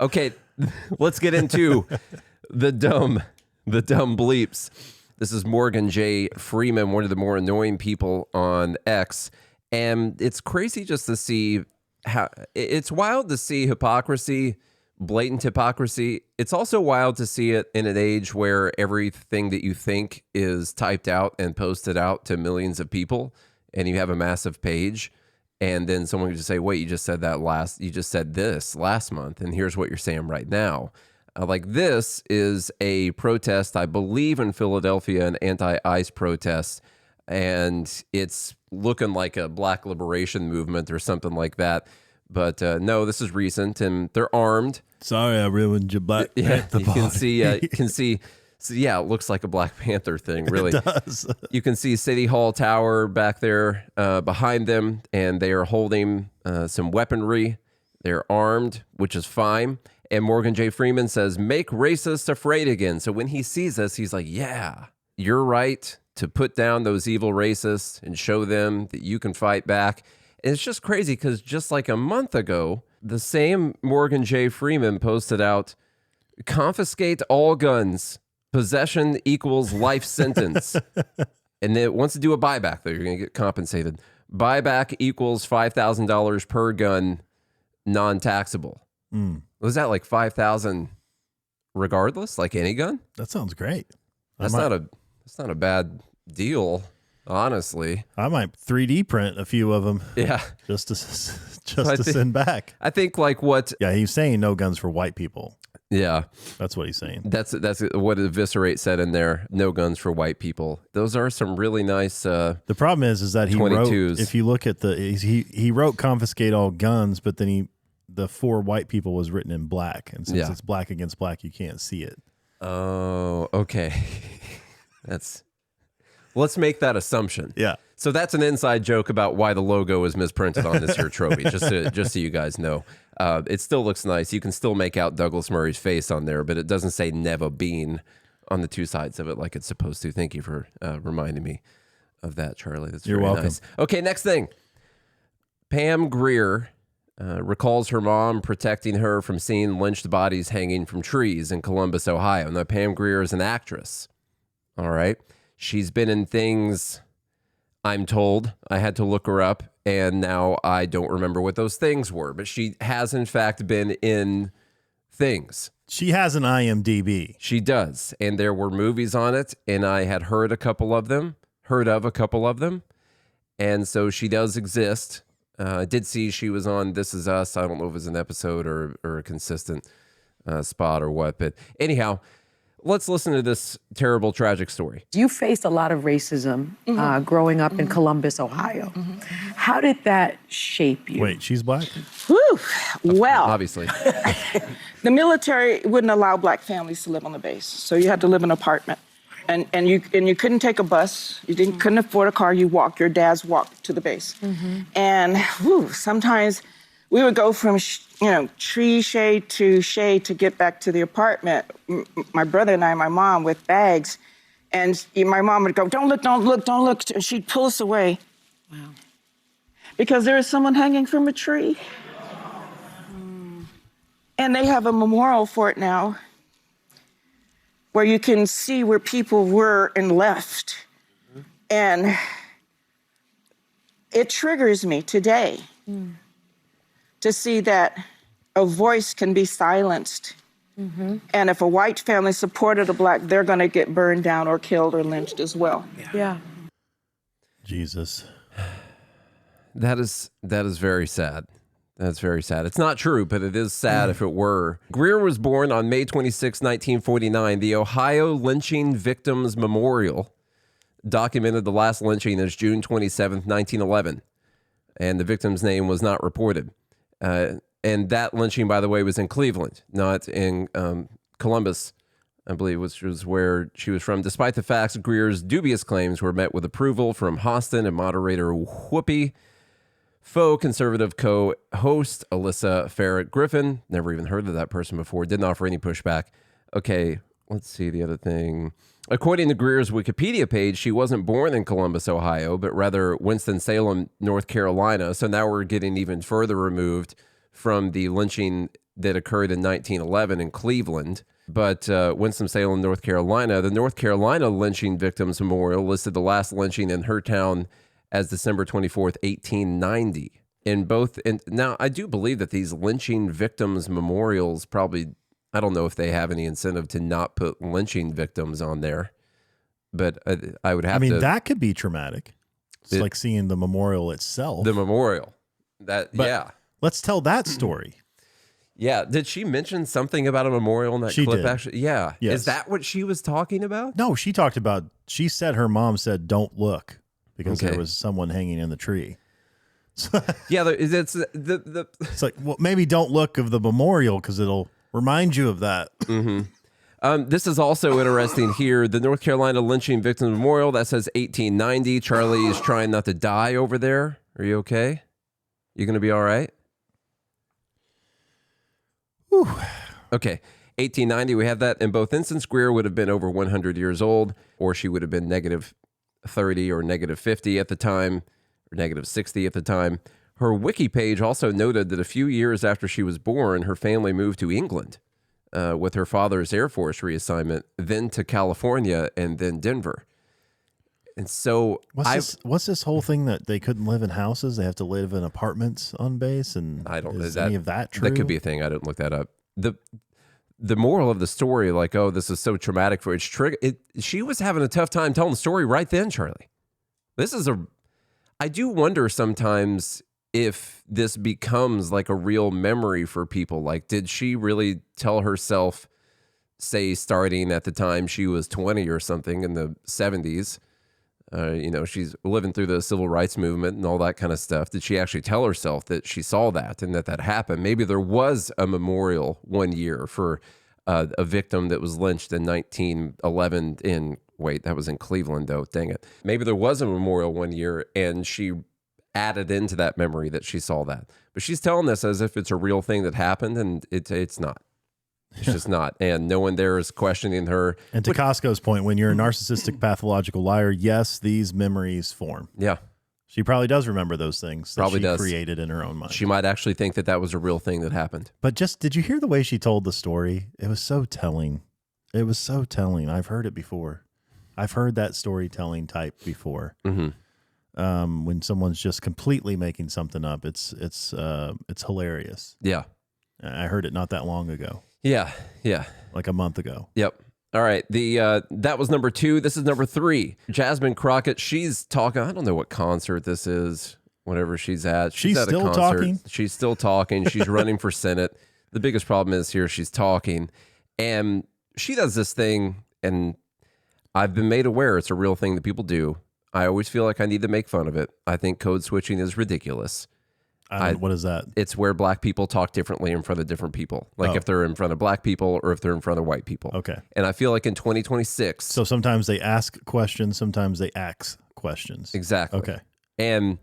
Okay, let's get into the dumb bleeps. This is Morgan J. Freeman, one of the more annoying people on X. And it's crazy just to see how it's wild to see hypocrisy, blatant hypocrisy. It's also wild to see it in an age where everything that you think is typed out and posted out to millions of people, and you have a massive page. And then someone could just say, wait, you just said this last month, and here's what you're saying right now. Like, this is a protest, I believe, in Philadelphia, an anti-ICE protest, and it's looking like a black liberation movement or something like that. But no, this is recent, and they're armed. Sorry, I ruined your Black Panther party. You can see. So yeah, it looks like a Black Panther thing, really. It does. You can see City Hall Tower back there behind them, and they are holding some weaponry. They're armed, which is fine. And Morgan J. Freeman says, make racists afraid again. So when he sees this, he's like, yeah, you're right to put down those evil racists and show them that you can fight back. And it's just crazy because just like a month ago, the same Morgan J. Freeman posted out, confiscate all guns. Possession equals life sentence. And then it wants to do a buyback, though. You're going to get compensated. Buyback equals $5,000 per gun, non-taxable. Was that like $5,000 regardless, like any gun? That sounds great. That's not a bad deal, honestly. I might 3D print a few of them. Yeah. Just to send back. I think like what... Yeah, he's saying no guns for white people. Yeah. That's what he's saying. That's what Eviscerate said in there. No guns for white people. Those are some really nice the problem is that he 22s. wrote, if you look at he wrote confiscate all guns, but then the for white people was written in black. And since it's black against black, you can't see it. Oh, okay. Let's make that assumption. Yeah. So that's an inside joke about why the logo is misprinted on this here trophy, just so you guys know. It still looks nice. You can still make out Douglas Murray's face on there, but it doesn't say Neva Bean on the two sides of it like it's supposed to. Thank you for reminding me of that, Charlie. That's You're welcome. Nice. Okay, next thing. Pam Grier recalls her mom protecting her from seeing lynched bodies hanging from trees in Columbus, Ohio. Now, Pam Grier is an actress. All right. She's been in things, I'm told. I had to look her up, and now I don't remember what those things were. But she has, in fact, been in things. She has an IMDb. She does. And there were movies on it, and I had heard of a couple of them. And so she does exist. I did see she was on This Is Us. I don't know if it was an episode or a consistent spot or what. But anyhow, let's listen to this terrible, tragic story. You faced a lot of racism growing up in Columbus, Ohio. How did that shape you? Wait, she's black? Whew. Well, obviously. The military wouldn't allow black families to live on the base, so you had to live in an apartment. And you couldn't take a bus. You couldn't afford a car. You walked. Your dads walked to the base. And sometimes we would go from tree shade to get back to the apartment. My brother and I, my mom, with bags, and my mom would go, "Don't look, don't look, don't look," and she'd pull us away. Wow. Because there is someone hanging from a tree. And they have a memorial for it now, where you can see where people were and left. And it triggers me today to see that a voice can be silenced. And if a white family supported a black, they're gonna get burned down or killed or lynched as well. Yeah. Jesus. That is very sad. That's very sad. It's not true, but it is sad if it were. Grier was born on May 26, 1949. The Ohio Lynching Victims Memorial documented the last lynching as June 27, 1911. And the victim's name was not reported. And that lynching, by the way, was in Cleveland, not in Columbus, I believe, which was where she was from. Despite the facts, Grier's dubious claims were met with approval from Hostin and moderator Whoopi. Faux conservative co-host Alyssa Farrett Griffin, never even heard of that person before, didn't offer any pushback. Okay, let's see the other thing. According to Grier's Wikipedia page, she wasn't born in Columbus, Ohio, but rather Winston-Salem, North Carolina. So now we're getting even further removed from the lynching that occurred in 1911 in Cleveland. But Winston-Salem, North Carolina, the North Carolina Lynching Victims Memorial listed the last lynching in her town as December 24th, 1890. Now, I do believe that these lynching victims memorials probably, I don't know if they have any incentive to not put lynching victims on there, but I would have to. That could be traumatic. It's like seeing the memorial itself. The memorial. Yeah. Let's tell that story. Yeah. Did she mention something about a memorial in that clip? Did. Actually, yeah. Yes. Is that what she was talking about? No, she said her mom said, "Don't look," because there was someone hanging in the tree. Yeah. It's like, well, maybe don't look of the memorial because it'll remind you of that. Mm-hmm. This is also interesting here. The North Carolina Lynching Victims Memorial, that says 1890. Charlie is trying not to die over there. Are you okay? You going to be all right? Whew. Okay. 1890, we have that. In both instances, Grier would have been over 100 years old, or she would have been negative 30 or negative 50 at the time, or negative 60 at the time. Her wiki page also noted that a few years after she was born, her family moved to England with her father's Air Force reassignment, then to California, and then Denver. And so what's this whole thing that they couldn't live in houses? They have to live in apartments on base? And I don't know. Is any of that true? That could be a thing. I didn't look that up. The moral of the story, like, oh, this is so traumatic for she was having a tough time telling the story right then, Charlie. I do wonder sometimes if this becomes like a real memory for people. Like, did she really tell herself, say, starting at the time she was 20 or something in the 70s, she's living through the civil rights movement and all that kind of stuff. Did she actually tell herself that she saw that and that happened? Maybe there was a memorial one year for a victim that was lynched in 1911 that was in Cleveland, though. Dang it. Maybe there was a memorial one year and she added into that memory that she saw that. But she's telling this as if it's a real thing that happened, and it's not. It's just not. And no one there is questioning her. And to Costco's point, when you're a narcissistic pathological liar, yes, these memories form. Yeah. She probably does remember those things that she created in her own mind. She might actually think that was a real thing that happened. But did you hear the way she told the story? It was so telling. It was so telling. I've heard it before. I've heard that storytelling type before. Mm-hmm. When someone's just completely making something up, it's hilarious. Yeah. I heard it not that long ago. Yeah. Like a month ago. Yep. All right. That was number 2. This is number 3. Jasmine Crockett. She's talking. I don't know what concert this is. Whatever she's at. She's at still a concert. Talking. She's still talking. She's running for Senate. The biggest problem is here she's talking, and she does this thing, and I've been made aware it's a real thing that people do. I always feel like I need to make fun of it. I think code switching is ridiculous. What is that? It's where black people talk differently in front of different people. Like if they're in front of black people or if they're in front of white people. Okay. And I feel like in 2026. So sometimes they ask questions, sometimes they ask questions. Exactly. Okay. And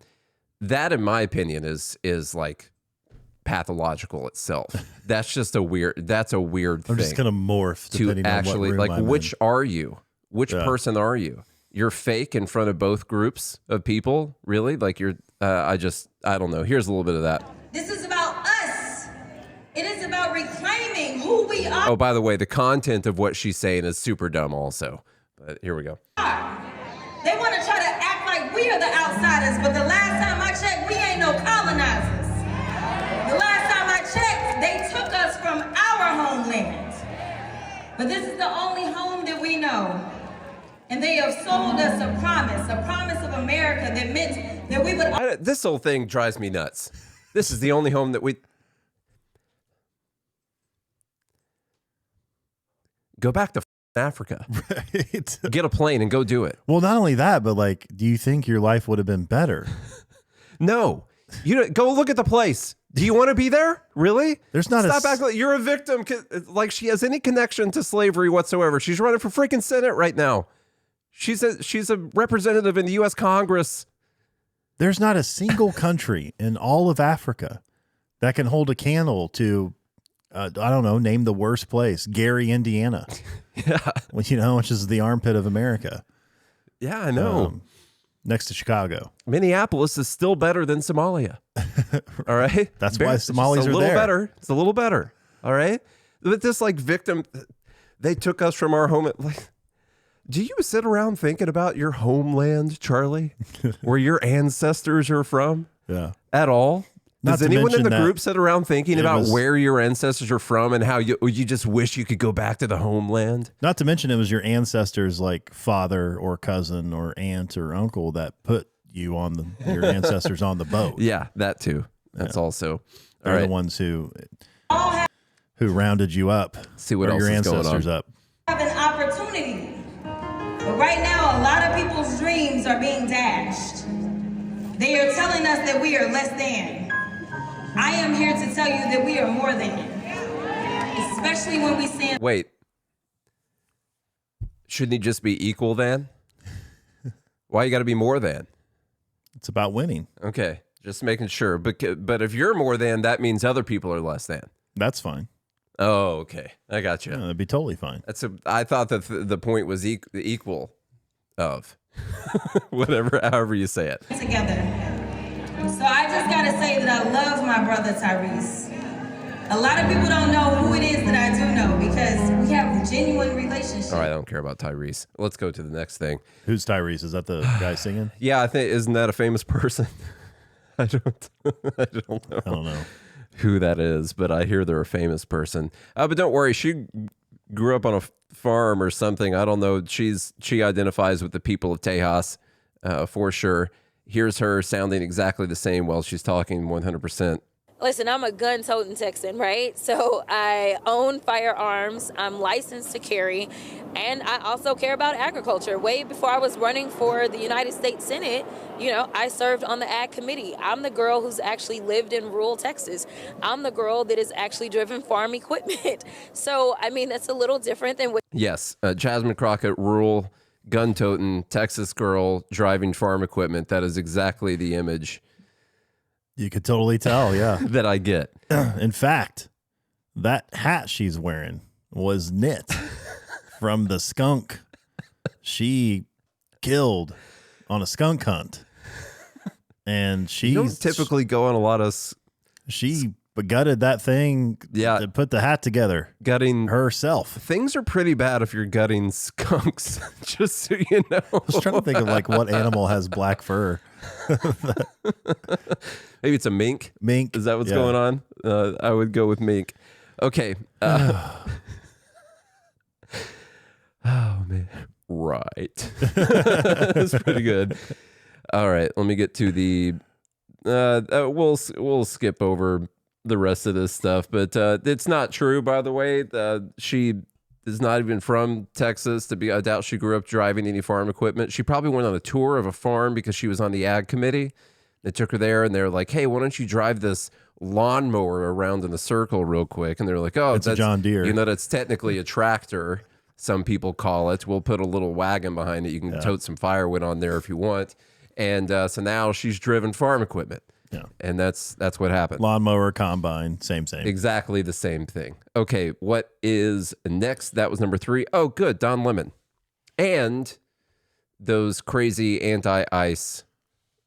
that, in my opinion, is like pathological itself. That's just a weird thing. I'm just going to morph to actually, on what like, which are you? Which person are you? You're fake in front of both groups of people? Really? Like you're, I don't know. Here's a little bit of that. This is about us. It is about reclaiming who we are. Oh, by the way, the content of what she's saying is super dumb also. But here we go. They want to try to act like we are the outsiders, but the last time I checked, we ain't no colonizers. The last time I checked, they took us from our homeland. But this is the only home that we know. And they have sold us a promise of America that meant that we would... This whole thing drives me nuts. This is the only home that we... Go back to Africa. Right. Get a plane and go do it. Well, not only that, but like, do you think your life would have been better? No. Go look at the place. Do you want to be there? Really? There's not Stop acting like you're a victim. Like she has any connection to slavery whatsoever. She's running for freaking Senate right now. She's a representative in the U.S. Congress. There's not a single country in all of Africa that can hold a candle to, I don't know, name the worst place, Gary, Indiana. Yeah. Which is the armpit of America. Yeah, I know. Next to Chicago. Minneapolis is still better than Somalia. All right. That's why Somalis it's a are little there. better. It's a little better. All right. But this like victim, they took us from our home. Like, do you sit around thinking about your homeland, Charlie, where your ancestors are from? Yeah. At all? Does anyone in the mention group that sit around thinking about was- where your ancestors are from and how you just wish you could go back to the homeland? Not to mention it was your ancestors, like father or cousin or aunt or uncle, that put you on your ancestors on the boat. Yeah, that too. That's also all They're right. the ones who rounded you up. See what or else your is going ancestors on. up. Have an opportunity. But right now, a lot of people's dreams are being dashed. They are telling us that we are less than. I am here to tell you that we are more than. Especially when we stand. Wait. Shouldn't he just be equal then? Why you got to be more than? It's about winning. Okay, just making sure. But if you're more than, that means other people are less than. That's fine. Oh, okay. I got you. Yeah, that'd be totally fine. I thought that the point was equal of whatever, however you say it. Together. So I just gotta say that I love my brother Tyrese. A lot of people don't know who it is that I do know because we have a genuine relationship. All right, I don't care about Tyrese. Let's go to the next thing. Who's Tyrese? Is that the guy singing? Yeah, I think isn't that a famous person? I don't know. I don't know. Who that is, but I hear they're a famous person. But don't worry, she grew up on a farm or something. I don't know. She identifies with the people of Tejas for sure. Here's her sounding exactly the same while she's talking 100%. Listen, I'm a gun-toting Texan, right? So I own firearms, I'm licensed to carry, and I also care about agriculture. Way before I was running for the United States Senate, I served on the Ag Committee. I'm the girl who's actually lived in rural Texas. I'm the girl that has actually driven farm equipment. So, that's a little different than what... Yes, Jasmine Crockett, rural, gun-toting Texas girl driving farm equipment. That is exactly the image You could totally tell, yeah. that I get. In fact, that hat she's wearing was knit from the skunk she killed on a skunk hunt. And You don't typically go on a lot of she gutted that thing Yeah. to put the hat together gutting. herself. Things are pretty bad if you're gutting skunks, just so you know. I was trying to think of like what animal has black fur. Maybe it's a mink. Mink. Is that what's Yeah. going on? I would go with mink. Okay. Oh, man. Right. That's pretty good. All right. Let me get to the... we'll skip over the rest of this stuff, but it's not true, by the way. She is not even from Texas. I doubt she grew up driving any farm equipment. She probably went on a tour of a farm because she was on the Ag Committee. They took her there and they're like, hey, why don't you drive this lawnmower around in a circle real quick? And they're like, oh, It's a that's John Deere. that's technically a tractor. Some people call it. We'll put a little wagon behind it. You can tote some firewood on there if you want. And so now she's driven farm equipment. Yeah. And that's what happened. Lawnmower, combine, same. Exactly the same thing. Okay, what is next? That was number 3. Oh, good. Don Lemon. And those crazy anti-ICE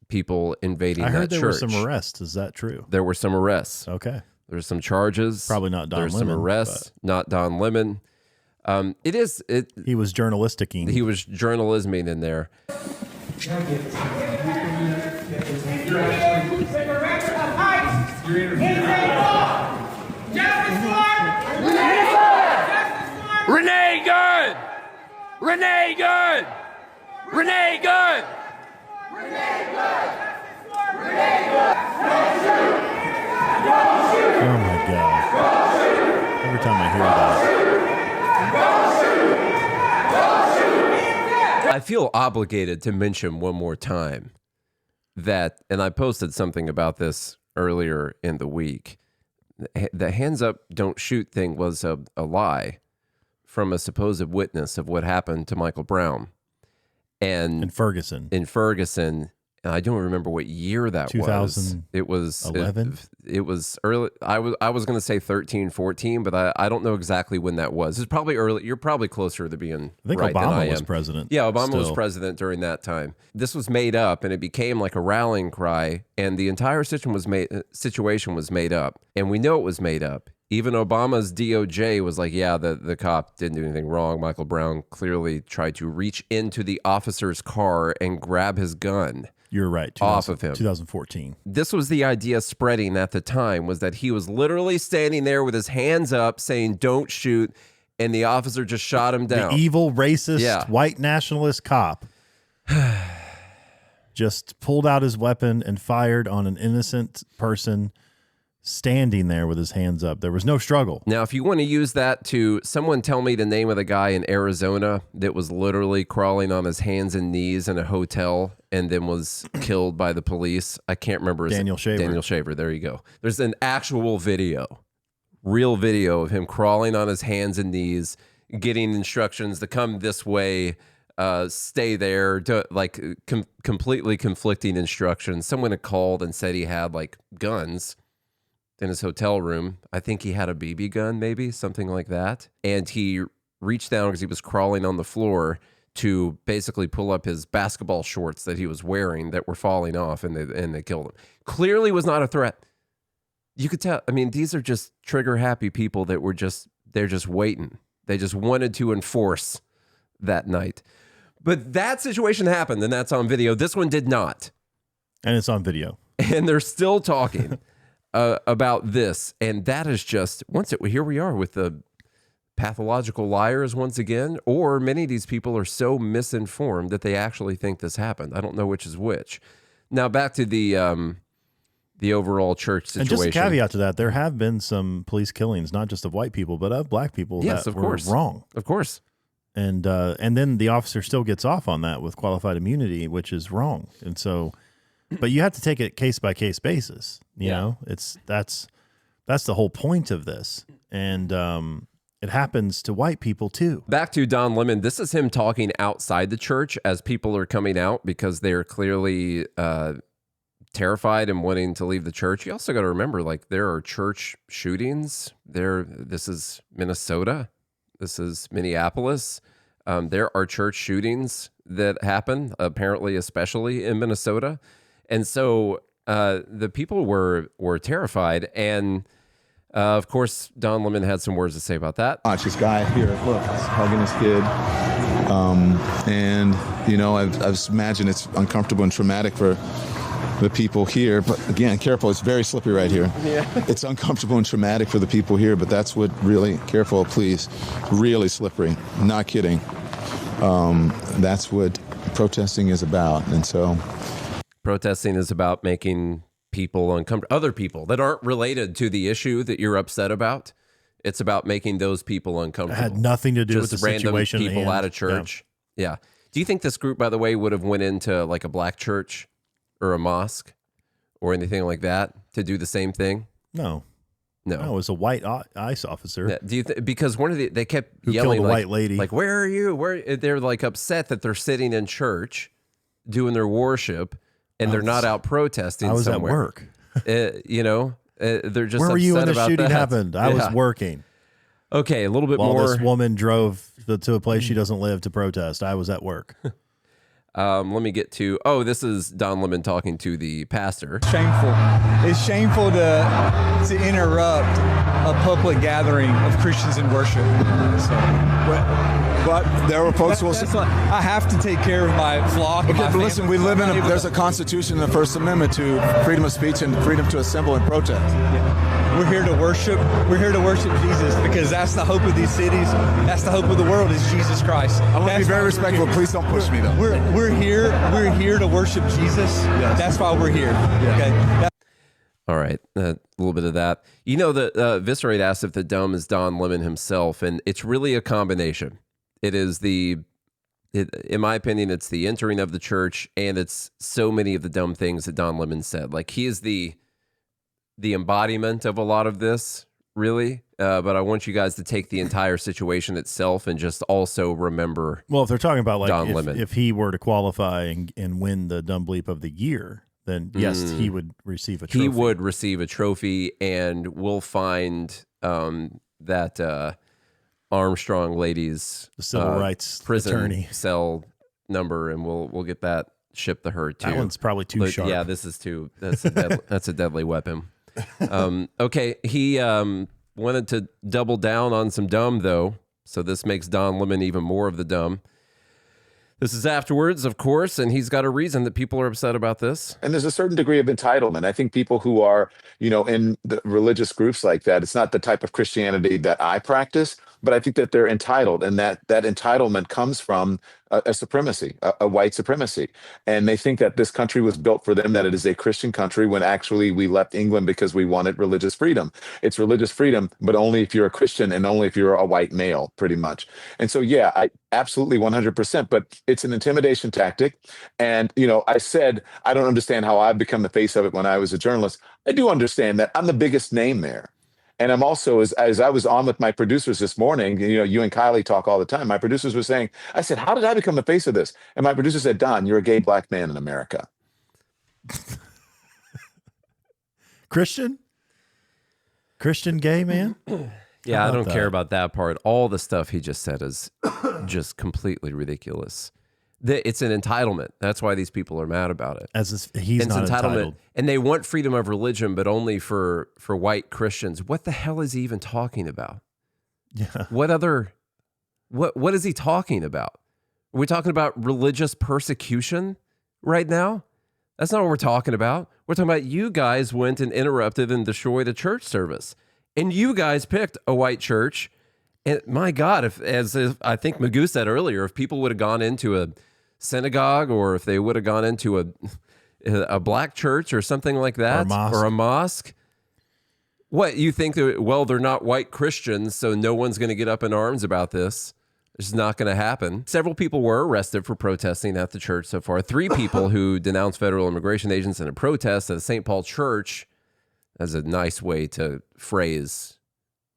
people invading I heard that there church. were some arrests. Is that true? There were some arrests. Okay. There's some charges. Probably not Don There's some Lemon, arrests. Not Don Lemon. He was journalistic-ing. He was journalisming in there. Renee Good! Renee Good! Renee Good! Oh my God. Every time I hear that. I feel obligated to mention one more time that, and I posted something about this earlier in the week, the hands up, don't shoot thing was a lie from a supposed witness of what happened to Michael Brown. And In Ferguson. And I don't remember what year that was. It was 11? It was early. I was going to say 13, 14, but I don't know exactly when that was. It's probably early. You're probably closer to being I think right than I Obama am. was president. Yeah, Obama was still. president during that time. This was made up, and it became like a rallying cry, and the entire situation was made up. And we know it was made up. Even Obama's DOJ was like, yeah, the cop didn't do anything wrong. Michael Brown clearly tried to reach into the officer's car and grab his gun. You're right. Off of him. 2014. This was the idea spreading at the time, was that he was literally standing there with his hands up saying, don't shoot, and the officer just shot him down. The evil, racist, white nationalist cop just pulled out his weapon and fired on an innocent person standing there with his hands up. There was no struggle. Now, if you want to use that to, someone tell me the name of the guy in Arizona that was literally crawling on his hands and knees in a hotel and then was killed by the police. I can't remember his name. Daniel Shaver. Daniel Shaver. There you go. There's an actual video, real video of him crawling on his hands and knees, getting instructions to come this way, stay there, to, like completely conflicting instructions. Someone had called and said he had like guns in his hotel room. I think he had a BB gun, maybe something like that. And he reached down because he was crawling on the floor to basically pull up his basketball shorts that he was wearing that were falling off, and they killed him. Clearly was not a threat. You could tell. I mean, these are just trigger happy people that were they're just waiting. They just wanted to enforce that night. But that situation happened, and that's on video. This one did not. And it's on video. And they're still talking about this, and that is just here we are with the pathological liars once again, or many of these people are so misinformed that they actually think this happened. I don't know which is which. Now back to the overall church situation. And just a caveat to that, there have been some police killings, not just of white people, but of black people that were wrong. Of course. And then the officer still gets off on that with qualified immunity, which is wrong. And so, but you have to take it case by case basis. You know, that's the whole point of this. And it happens to white people too. Back to Don Lemon. This is him talking outside the church as people are coming out because they're clearly terrified and wanting to leave the church. You also got to remember, like, there are church shootings there. This is Minnesota. This is Minneapolis. There are church shootings that happen, apparently, especially in Minnesota. And so the people were terrified. And of course, Don Lemon had some words to say about that. Watch this guy here. Look, he's hugging his kid. And, you know, I imagine it's uncomfortable and traumatic for the people here. But again, careful. It's very slippery right here. Yeah. It's uncomfortable and traumatic for the people here. But that's what really, careful, please. Really slippery. Not kidding. That's what protesting is about. And so protesting is about making people uncomfortable, other people that aren't related to the issue that you're upset about. It's about making those people uncomfortable. It had nothing to do with the situation. Just random people at a church. Yeah. Do you think this group, by the way, would have went into like a black church or a mosque or anything like that to do the same thing? No, it was a white ICE officer. Yeah. Do you because one of they kept who yelling killed a like, white lady. Like, where are you? They're like upset that they're sitting in church doing their worship and they're not out protesting. I was somewhere. at work. You know, they're just. Where were you when the shooting that. happened? I was working. Okay, a little bit While more. This woman drove to a place she doesn't live to protest. I was at work. Let me get to. Oh, this is Don Lemon talking to the pastor. Shameful. It's shameful to interrupt a public gathering of Christians in worship. But there were folks who will. I have to take care of my flock. Okay, but listen, we live there's a constitution in the First Amendment to freedom of speech and freedom to assemble and protest. Yeah. We're here to worship. We're here to worship Jesus because that's the hope of these cities. That's the hope of the world is Jesus Christ. I want to be very respectful. Please don't push me though. We're here to worship Jesus. Yes. That's why we're here. Yeah. Okay. All right, a little bit of that. You know, the Viscerate asked if the dumb is Don Lemon himself, and it's really a combination. It is in my opinion, it's the entering of the church, and it's so many of the dumb things that Don Lemon said. Like, he is the embodiment of a lot of this, really, but I want you guys to take the entire situation itself and just also remember. Well, if they're talking about Don Lemon. if he were to qualify and win the Dumb Bleep of the Year, then yes, he would receive a trophy. He would receive a trophy, and we'll find that Armstrong lady's the civil rights prison attorney cell number, and we'll get that shipped to her too. That one's probably too sharp. Yeah, this is too. That's a deadly weapon. Okay, he wanted to double down on some dumb though, so this makes Don Lemon even more of the dumb. This is afterwards, of course, and he's got a reason that people are upset about this. And there's a certain degree of entitlement. I think people who are, in the religious groups like that, it's not the type of Christianity that I practice, but I think that they're entitled, and that entitlement comes from a supremacy, a white supremacy. And they think that this country was built for them, that it is a Christian country, when actually we left England because we wanted religious freedom. It's religious freedom, but only if you're a Christian and only if you're a white male, pretty much. And so, yeah, I absolutely 100%, but it's an intimidation tactic. And, I said, I don't understand how I've become the face of it when I was a journalist. I do understand that I'm the biggest name there. And I'm also, as I was on with my producers this morning, you and Kylie talk all the time. My producers were saying, I said, how did I become the face of this? And my producer said, Don, you're a gay black man in America. Christian gay man? Yeah, I don't care about that part. All the stuff he just said is just completely ridiculous. It's an entitlement. That's why these people are mad about it. He's not entitled. And they want freedom of religion, but only for white Christians. What the hell is he even talking about? Yeah. What is he talking about? Are we talking about religious persecution right now? That's not what we're talking about. We're talking about you guys went and interrupted and destroyed a church service. And you guys picked a white church. And my God, if I think Magoo said earlier, if people would have gone into a synagogue, or if they would have gone into a black church or something like that, or a mosque, what you think that, well, they're not white Christians, so no one's going to get up in arms about this. It's not going to happen. Several people were arrested for protesting at the church so far. 3 people who denounced federal immigration agents in a protest at the St. Paul Church. As a nice way to phrase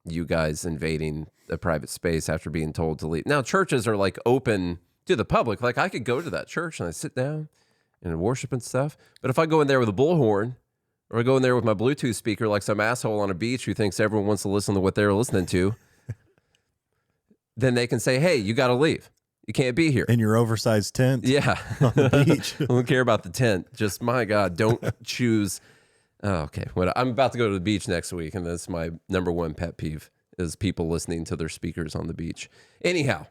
you guys invading a private space after being told to leave. Now, churches are like open to the public. Like, I could go to that church and I sit down and worship and stuff. But if I go in there with a bullhorn, or I go in there with my Bluetooth speaker like some asshole on a beach who thinks everyone wants to listen to what they're listening to, then they can say, hey, you got to leave. You can't be here. In your oversized tent? Yeah. On the beach. I don't care about the tent. Just, my God, don't choose. Oh, okay. I'm about to go to the beach next week, and that's my number one pet peeve, is people listening to their speakers on the beach. Anyhow.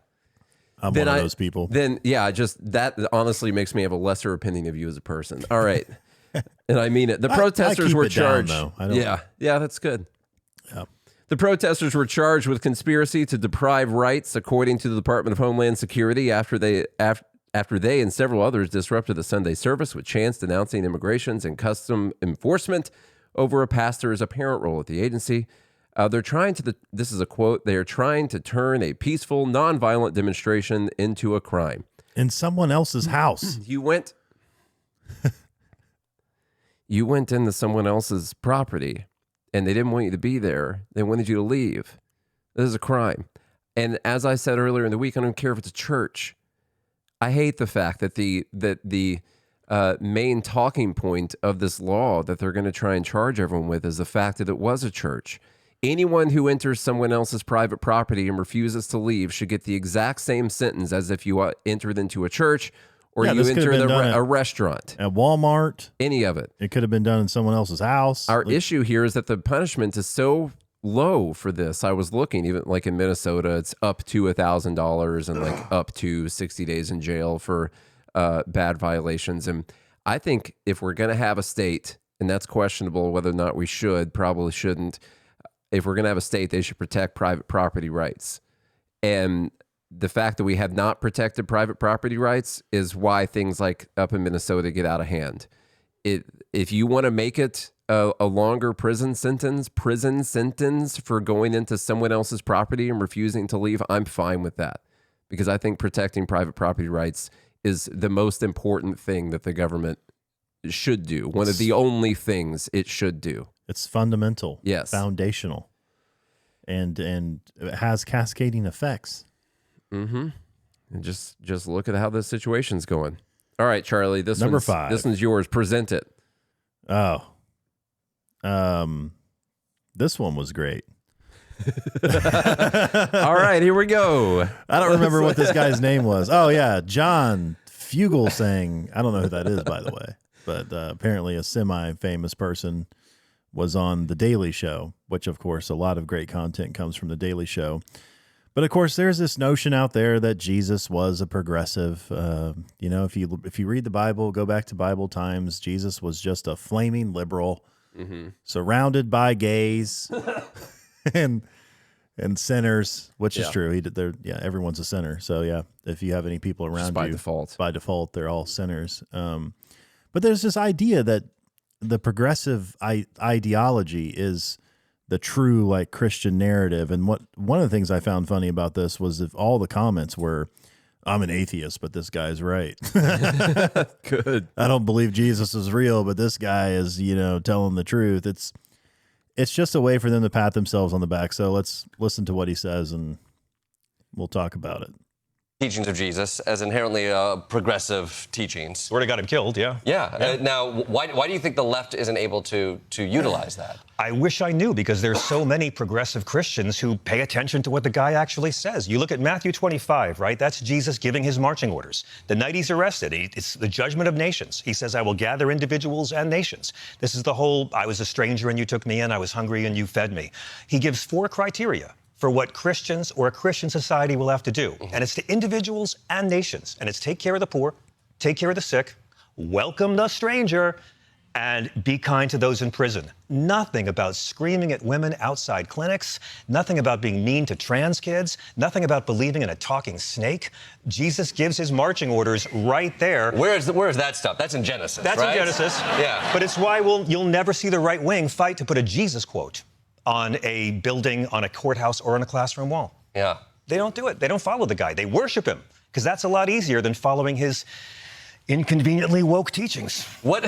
I'm one of those people. Then, yeah, that honestly makes me have a lesser opinion of you as a person. All right. And I mean it. The protesters were charged. Yeah, that's good. Yep. The protesters were charged with conspiracy to deprive rights, according to the Department of Homeland Security, after they and several others disrupted the Sunday service with chants denouncing immigrations and custom enforcement over a pastor's apparent role at the agency. They're trying to, this is a quote, they are trying to turn a peaceful, nonviolent demonstration into a crime. In someone else's house. You went into someone else's property, and they didn't want you to be there. They wanted you to leave. This is a crime. And as I said earlier in the week, I don't care if it's a church. I hate the fact that the main talking point of this law that they're going to try and charge everyone with is the fact that it was a church. Anyone who enters someone else's private property and refuses to leave should get the exact same sentence as if you entered into a church or you entered a restaurant. At Walmart. Any of it. It could have been done in someone else's house. Our issue here is that the punishment is so low for this. I was looking, even like in Minnesota, it's up to $1,000 and like up to 60 days in jail for bad violations. And I think if we're going to have a state, and that's questionable whether or not we should, probably shouldn't, if we're going to have a state, they should protect private property rights. And the fact that we have not protected private property rights is why things like up in Minnesota get out of hand. If you want to make it a longer prison sentence for going into someone else's property and refusing to leave, I'm fine with that, because I think protecting private property rights is the most important thing that the government should do. One of the only things it should do. It's fundamental. Yes. Foundational. and it has cascading effects. Mm-hmm. And just look at how the situation's going. All right, Charlie, Number 5. This one's yours. Present it. Oh. This one was great. All right, here we go. I don't remember what this guy's name was. Oh, yeah, John Fugelsang. I don't know who that is, by the way. But apparently a semi-famous person was on The Daily Show, which, of course, a lot of great content comes from The Daily Show. But, of course, there's this notion out there that Jesus was a progressive. You know, if you read the Bible, go back to Bible times, Jesus was just a flaming liberal, surrounded by gays and sinners, which is true. Everyone's a sinner. So, yeah, if you have any people around by you, default, they're all sinners. But there's this idea that the progressive ideology is the true like Christian narrative. And one of the things I found funny about this was if all the comments were, I'm an atheist, but this guy's right. Good. I don't believe Jesus is real, but this guy is, telling the truth. It's just a way for them to pat themselves on the back. So let's listen to what he says and we'll talk about it. Teachings of Jesus as inherently progressive teachings. Word of God him killed, yeah. Yeah. Now, why do you think the left isn't able to utilize that? I wish I knew, because there's so many progressive Christians who pay attention to what the guy actually says. You look at Matthew 25, right? That's Jesus giving his marching orders. The night he's arrested, it's the judgment of nations. He says, I will gather individuals and nations. This is the whole, I was a stranger and you took me in, I was hungry and you fed me. He gives 4 criteria for what Christians or a Christian society will have to do. And it's to individuals and nations. And it's take care of the poor, take care of the sick, welcome the stranger, and be kind to those in prison. Nothing about screaming at women outside clinics, nothing about being mean to trans kids, nothing about believing in a talking snake. Jesus gives his marching orders right there. Where is that stuff? That's in Genesis, That's right? in Genesis. Yeah. But it's why you'll never see the right wing fight to put a Jesus quote on a building, on a courthouse, or on a classroom wall. Yeah. They don't do it. They don't follow the guy. They worship him, because that's a lot easier than following his inconveniently woke teachings. What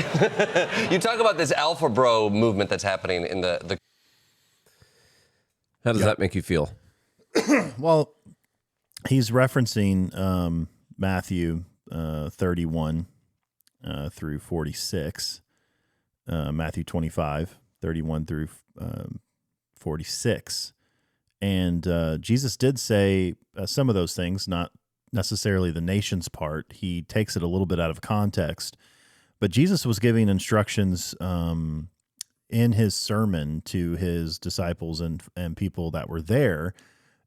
you talk about this alpha bro movement that's happening in the How does that make you feel? Well, he's referencing Matthew 31 through 46, Matthew 25, 31 through 46. And Jesus did say some of those things, not necessarily the nation's part. He takes it a little bit out of context. But Jesus was giving instructions in his sermon to his disciples and people that were there,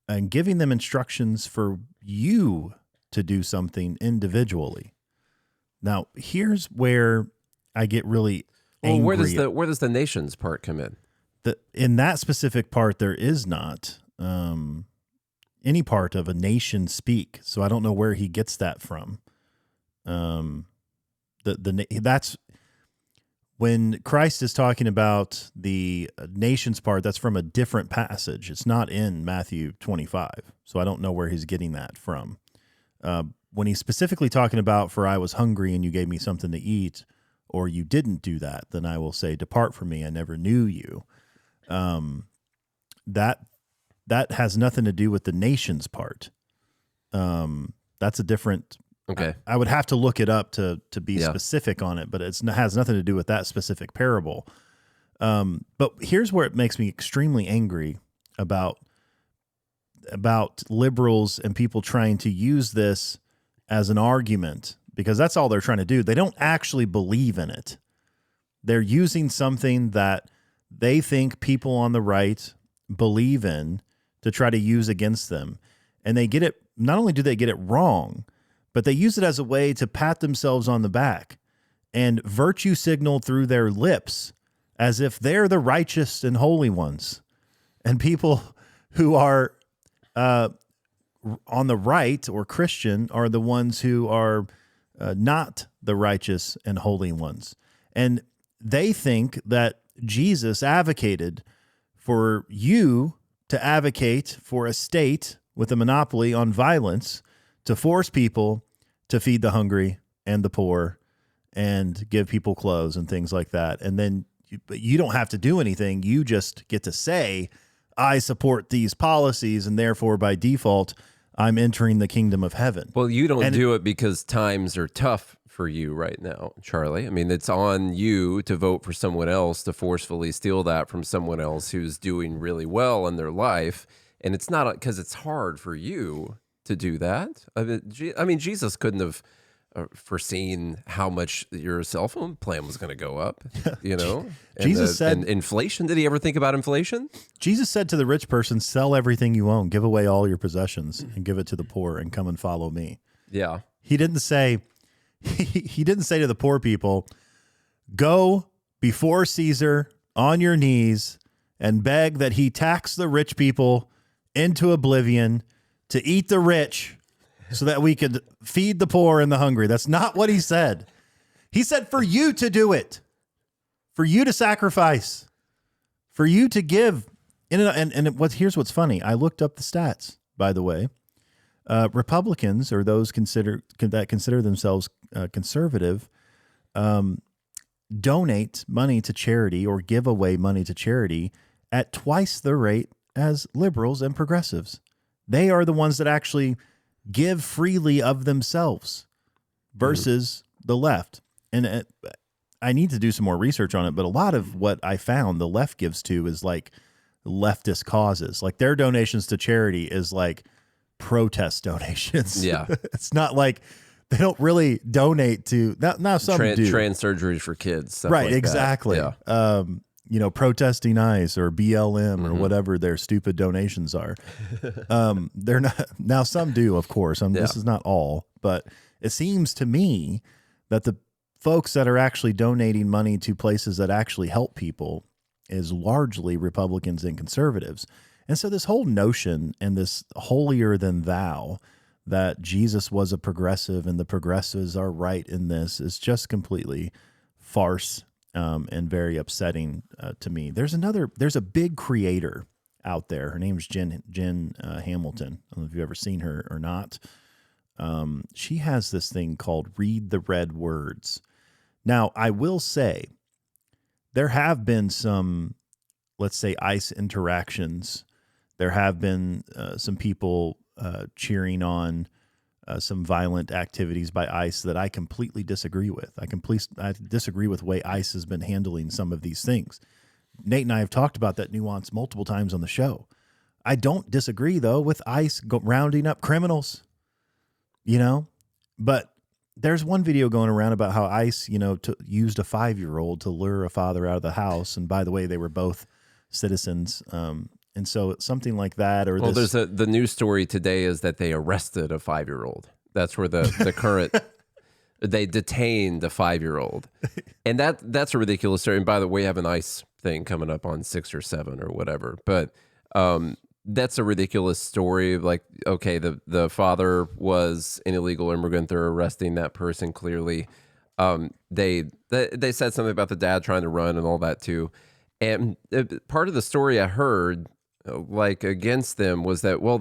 and giving them instructions for you to do something individually. Now, here's where I get really angry. Well, where does the nation's part come in? In that specific part, there is not any part of a nation speak. So I don't know where he gets that from. That's when Christ is talking about the nation's part. That's from a different passage. It's not in Matthew 25. So I don't know where he's getting that from. When he's specifically talking about, for I was hungry and you gave me something to eat, or you didn't do that, then I will say, depart from me, I never knew you. That has nothing to do with the nation's part. That's a different. Okay. I would have to look it up to be specific on it, but it has nothing to do with that specific parable. But here's where it makes me extremely angry about liberals and people trying to use this as an argument, because that's all they're trying to do. They don't actually believe in it. They're using something that they think people on the right believe in to try to use against them. And they get it. Not only do they get it wrong, but they use it as a way to pat themselves on the back and virtue signal through their lips as if they're the righteous and holy ones. And people who are on the right or Christian are the ones who are not the righteous and holy ones. And they think that Jesus advocated for you to advocate for a state with a monopoly on violence to force people to feed the hungry and the poor and give people clothes and things like that. And then you don't have to do anything. You just get to say, I support these policies and therefore by default, I'm entering the kingdom of heaven. Well, you don't do it because times are tough for you right now, Charlie. I mean, it's on you to vote for someone else, to forcefully steal that from someone else who's doing really well in their life. And it's not because it's hard for you to do that. I mean, Jesus couldn't have foreseen how much your cell phone plan was going to go up, you know? Jesus said, and inflation. Did he ever think about inflation? Jesus said to the rich person, sell everything you own, give away all your possessions and give it to the poor and come and follow me. Yeah. He didn't say to the poor people, go before Caesar on your knees and beg that he tax the rich people into oblivion to eat the rich so that we could feed the poor and the hungry. That's not what he said. He said for you to do it, for you to sacrifice, for you to give. Here's what's funny. I looked up the stats, by the way. Republicans, or those that consider themselves conservative, donate money to charity or give away money to charity at twice the rate as liberals and progressives. They are the ones that actually give freely of themselves versus the left. And I need to do some more research on it, but a lot of what I found the left gives to is like leftist causes. Like their donations to charity is like protest donations. Yeah. It's not like they don't really donate to now some do. Trans surgeries for kids. Stuff Right, like exactly. That. Yeah. Protesting ICE or BLM or whatever their stupid donations are. They're not, now some do, of course. This is not all, but it seems to me that the folks that are actually donating money to places that actually help people is largely Republicans and conservatives. And so this whole notion and this holier than thou that Jesus was a progressive and the progressives are right in this is just completely farce. And very upsetting to me. There's a big creator out there. Her name's Jen Hamilton. I don't know if you've ever seen her or not. She has this thing called Read the Red Words. Now, I will say there have been some, let's say, ICE interactions. There have been some people cheering on some violent activities by ICE that I completely disagree with. I disagree with the way ICE has been handling some of these things. Nate and I have talked about that nuance multiple times on the show. I don't disagree, though, with ICE rounding up criminals, but there's one video going around about how ICE, used a 5-year-old to lure a father out of the house. And by the way, they were both citizens. And so it's something like that. Or there's the news story today is that they arrested a 5-year-old. That's where the current they detained a 5-year-old, and that's a ridiculous story. And by the way, we have an ICE thing coming up on 6 or 7 or whatever. But that's a ridiculous story. Like, okay, the father was an illegal immigrant. They're arresting that person clearly. They said something about the dad trying to run and all that too. And part of the story I heard, like against them, was that, well,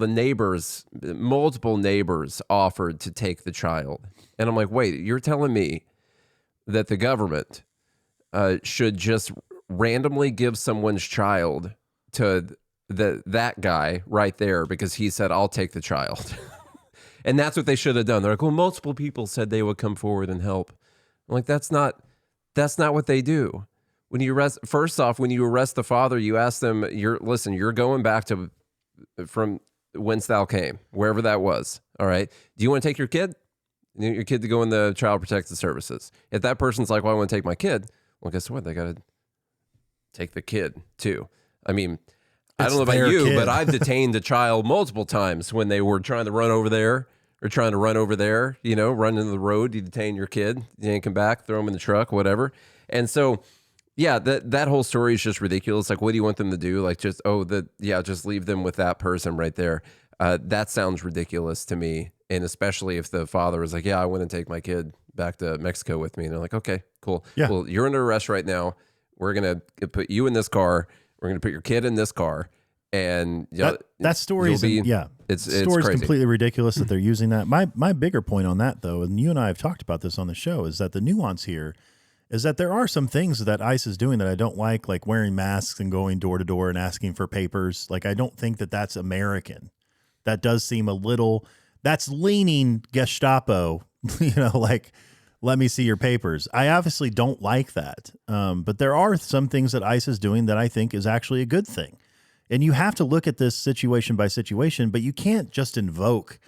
multiple neighbors offered to take the child. And I'm like, wait, you're telling me that the government should just randomly give someone's child to that guy right there because he said, I'll take the child. And that's what they should have done. They're like, well, multiple people said they would come forward and help. I'm like, that's not what they do. When you arrest the father, you ask them, you're going back to from whence thou came, wherever that was. All right. Do you want to take your kid? You want your kid to go in the Child Protective Services. If that person's like, well, I want to take my kid. Well, guess what? They got to take the kid too. I mean, I don't know about you, but I've detained a child multiple times when they were trying to run over there or trying to run over there, run into the road. You detain your kid, you yank him back, throw him in the truck, whatever. And so, yeah, that whole story is just ridiculous. Like, what do you want them to do? Like, just leave them with that person right there. That sounds ridiculous to me. And especially if the father is like, yeah, I want to take my kid back to Mexico with me. And they're like, okay, cool. Yeah. Well, you're under arrest right now. We're going to put you in this car. We're going to put your kid in this car. And that story is, it's crazy. Completely ridiculous that they're using that. My bigger point on that, though, and you and I have talked about this on the show, is that the nuance here is that there are some things that ICE is doing that I don't like wearing masks and going door to door and asking for papers. Like, I don't think that that's American. That does seem a little, that's leaning Gestapo, like, let me see your papers. I obviously don't like that. But there are some things that ICE is doing that I think is actually a good thing. And you have to look at this situation by situation, but you can't just invoke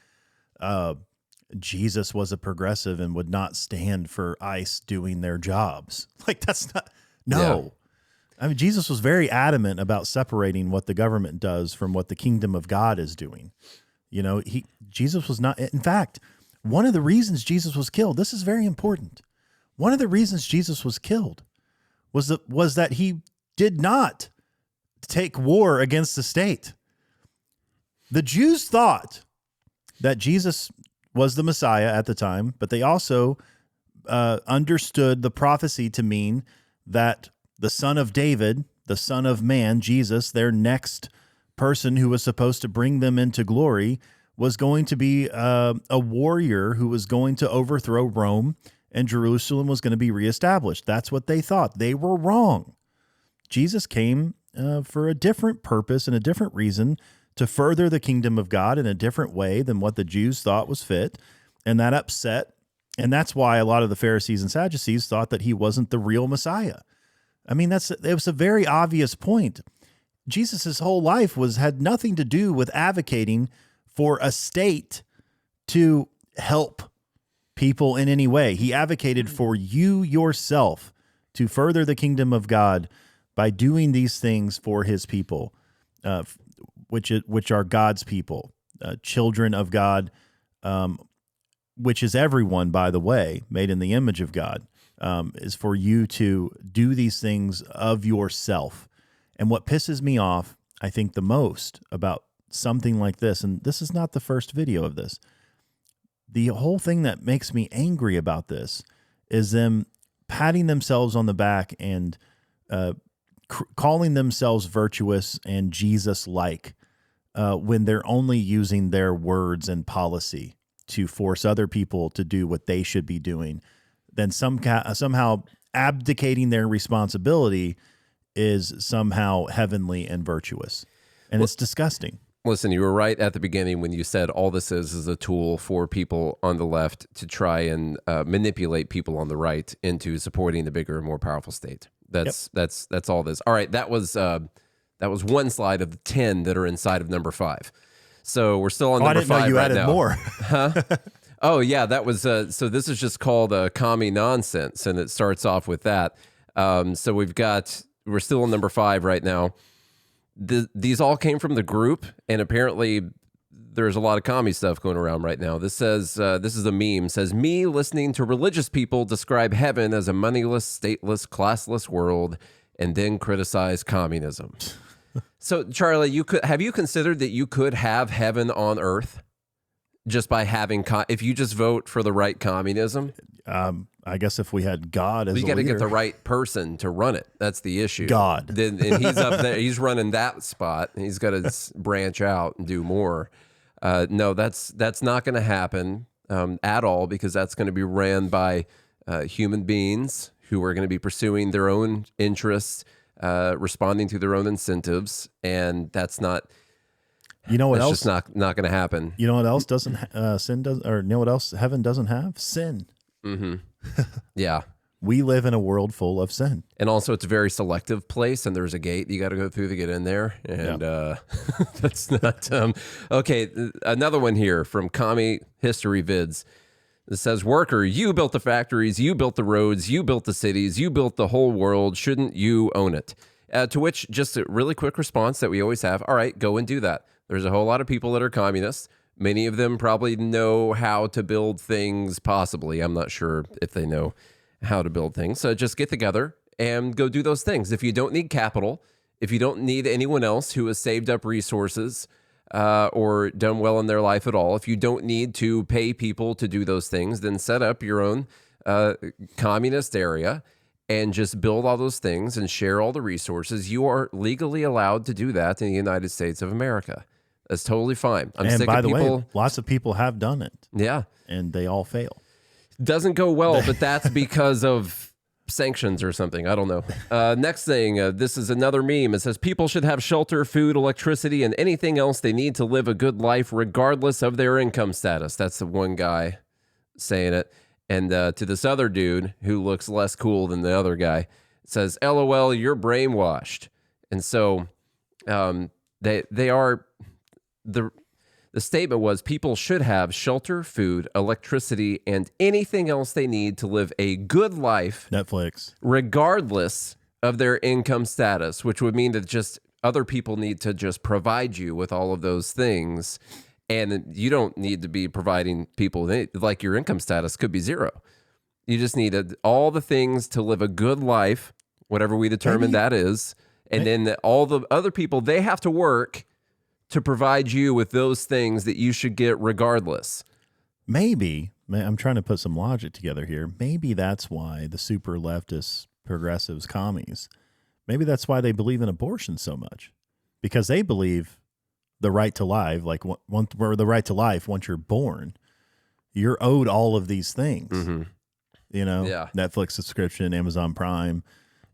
Jesus was a progressive and would not stand for ICE doing their jobs. Like, that's not, no. Yeah. I mean, Jesus was very adamant about separating what the government does from what the kingdom of God is doing. Jesus was not, in fact, one of the reasons Jesus was killed, this is very important. One of the reasons Jesus was killed was that he did not take war against the state. The Jews thought that Jesus was the Messiah at the time, but they also understood the prophecy to mean that the son of David, the son of man, Jesus, their next person who was supposed to bring them into glory, was going to be a warrior who was going to overthrow Rome, and Jerusalem was going to be reestablished. That's what they thought. They were wrong. Jesus came for a different purpose and a different reason, to further the kingdom of God in a different way than what the Jews thought was fit. And that upset. And that's why a lot of the Pharisees and Sadducees thought that he wasn't the real Messiah. I mean, it was a very obvious point. Jesus' whole life had nothing to do with advocating for a state to help people in any way. He advocated for you yourself to further the kingdom of God by doing these things for his people, which are God's people, children of God, which is everyone, by the way, made in the image of God, is for you to do these things of yourself. And what pisses me off, I think, the most about something like this, and this is not the first video of this, the whole thing that makes me angry about this is them patting themselves on the back and calling themselves virtuous and Jesus-like, when they're only using their words and policy to force other people to do what they should be doing, then somehow abdicating their responsibility is somehow heavenly and virtuous. And it's disgusting. Listen, you were right at the beginning when you said all this is a tool for people on the left to try and manipulate people on the right into supporting the bigger and more powerful state. That's all this. All right, that was one slide of the 10 that are inside of number 5. So we're still on number 5 right now. I didn't know you added more. Huh? Oh yeah, that was so this is just called commie nonsense, and it starts off with that. So we're still on number 5 right now. These all came from the group, and apparently there's a lot of commie stuff going around right now. This says, this is a meme, says, me listening to religious people describe heaven as a moneyless, stateless, classless world, and then criticize communism. So, Charlie, have you considered that you could have heaven on earth just by having, if you just vote for the right communism? I guess if we had God as you got to get the right person to run it. That's the issue. God. And he's up there. He's running that spot. And he's got to branch out and do more. No, that's not going to happen at all, because that's going to be ran by human beings who are going to be pursuing their own interests, responding to their own incentives, and that's not. You know what else? Just not going to happen. You know what else doesn't sin does, or you know what else heaven doesn't have? Sin. Mm-hmm. Yeah. We live in a world full of sin. And also it's a very selective place, and there's a gate you got to go through to get in there. And that's not, okay. Another one here from Commie History Vids. It says, worker, you built the factories, you built the roads, you built the cities, you built the whole world. Shouldn't you own it? To which, just a really quick response that we always have. All right, go and do that. There's a whole lot of people that are communists. Many of them probably know how to build things, possibly. I'm not sure if they know how to build things. So just get together and go do those things. If you don't need capital, if you don't need anyone else who has saved up resources or done well in their life at all, if you don't need to pay people to do those things, then set up your own communist area and just build all those things and share all the resources. You are legally allowed to do that in the United States of America. That's totally fine. And by the way, lots of people have done it. Yeah. And they all fail. Doesn't go well, but that's because of sanctions or something. I don't know. Next thing, this is another meme. It says people should have shelter, food, electricity, and anything else they need to live a good life regardless of their income status. That's the one guy saying it. And to this other dude who looks less cool than the other guy, it says, LOL, you're brainwashed. And so they are, the statement was people should have shelter, food, electricity, and anything else they need to live a good life. Netflix. Regardless of their income status, which would mean that just other people need to just provide you with all of those things. And you don't need to be providing people, like your income status could be zero. You just need all the things to live a good life, whatever we determine that is. And then all the other people, they have to work to provide you with those things that you should get regardless. Maybe, I'm trying to put some logic together here. Maybe that's why the super leftists, progressives, commies, maybe that's why they believe in abortion so much. Because they believe the right to life, like the right to life, once you're born, you're owed all of these things. Mm-hmm. You know, Netflix subscription, Amazon Prime,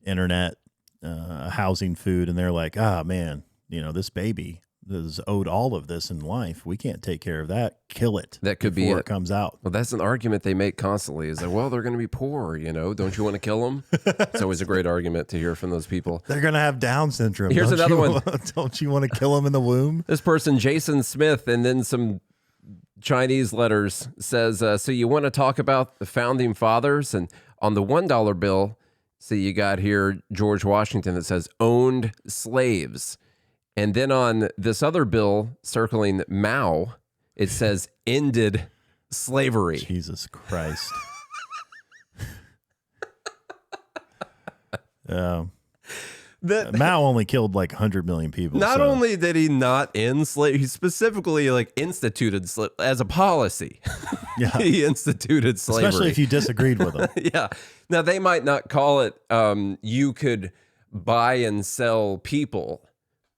internet, housing, food. And they're like, man, this baby is owed all of this in life. We can't take care of that. Kill it. That could be before it comes out. Well, that's an argument they make constantly is that, well, they're going to be poor, Don't you want to kill them? It's always a great argument to hear from those people. They're going to have Down syndrome. Here's another one. Don't you want to kill them in the womb? This person, Jason Smith, and then some Chinese letters says, so you want to talk about the founding fathers? And on the $1 bill, so you got here George Washington that says owned slaves. And then on this other bill circling Mao, it says ended slavery. Jesus Christ. Mao only killed like 100 million people. Not only did he not end slavery, he specifically instituted as a policy. Yeah. He instituted slavery. Especially if you disagreed with him. Yeah. Now, they might not call it you could buy and sell people,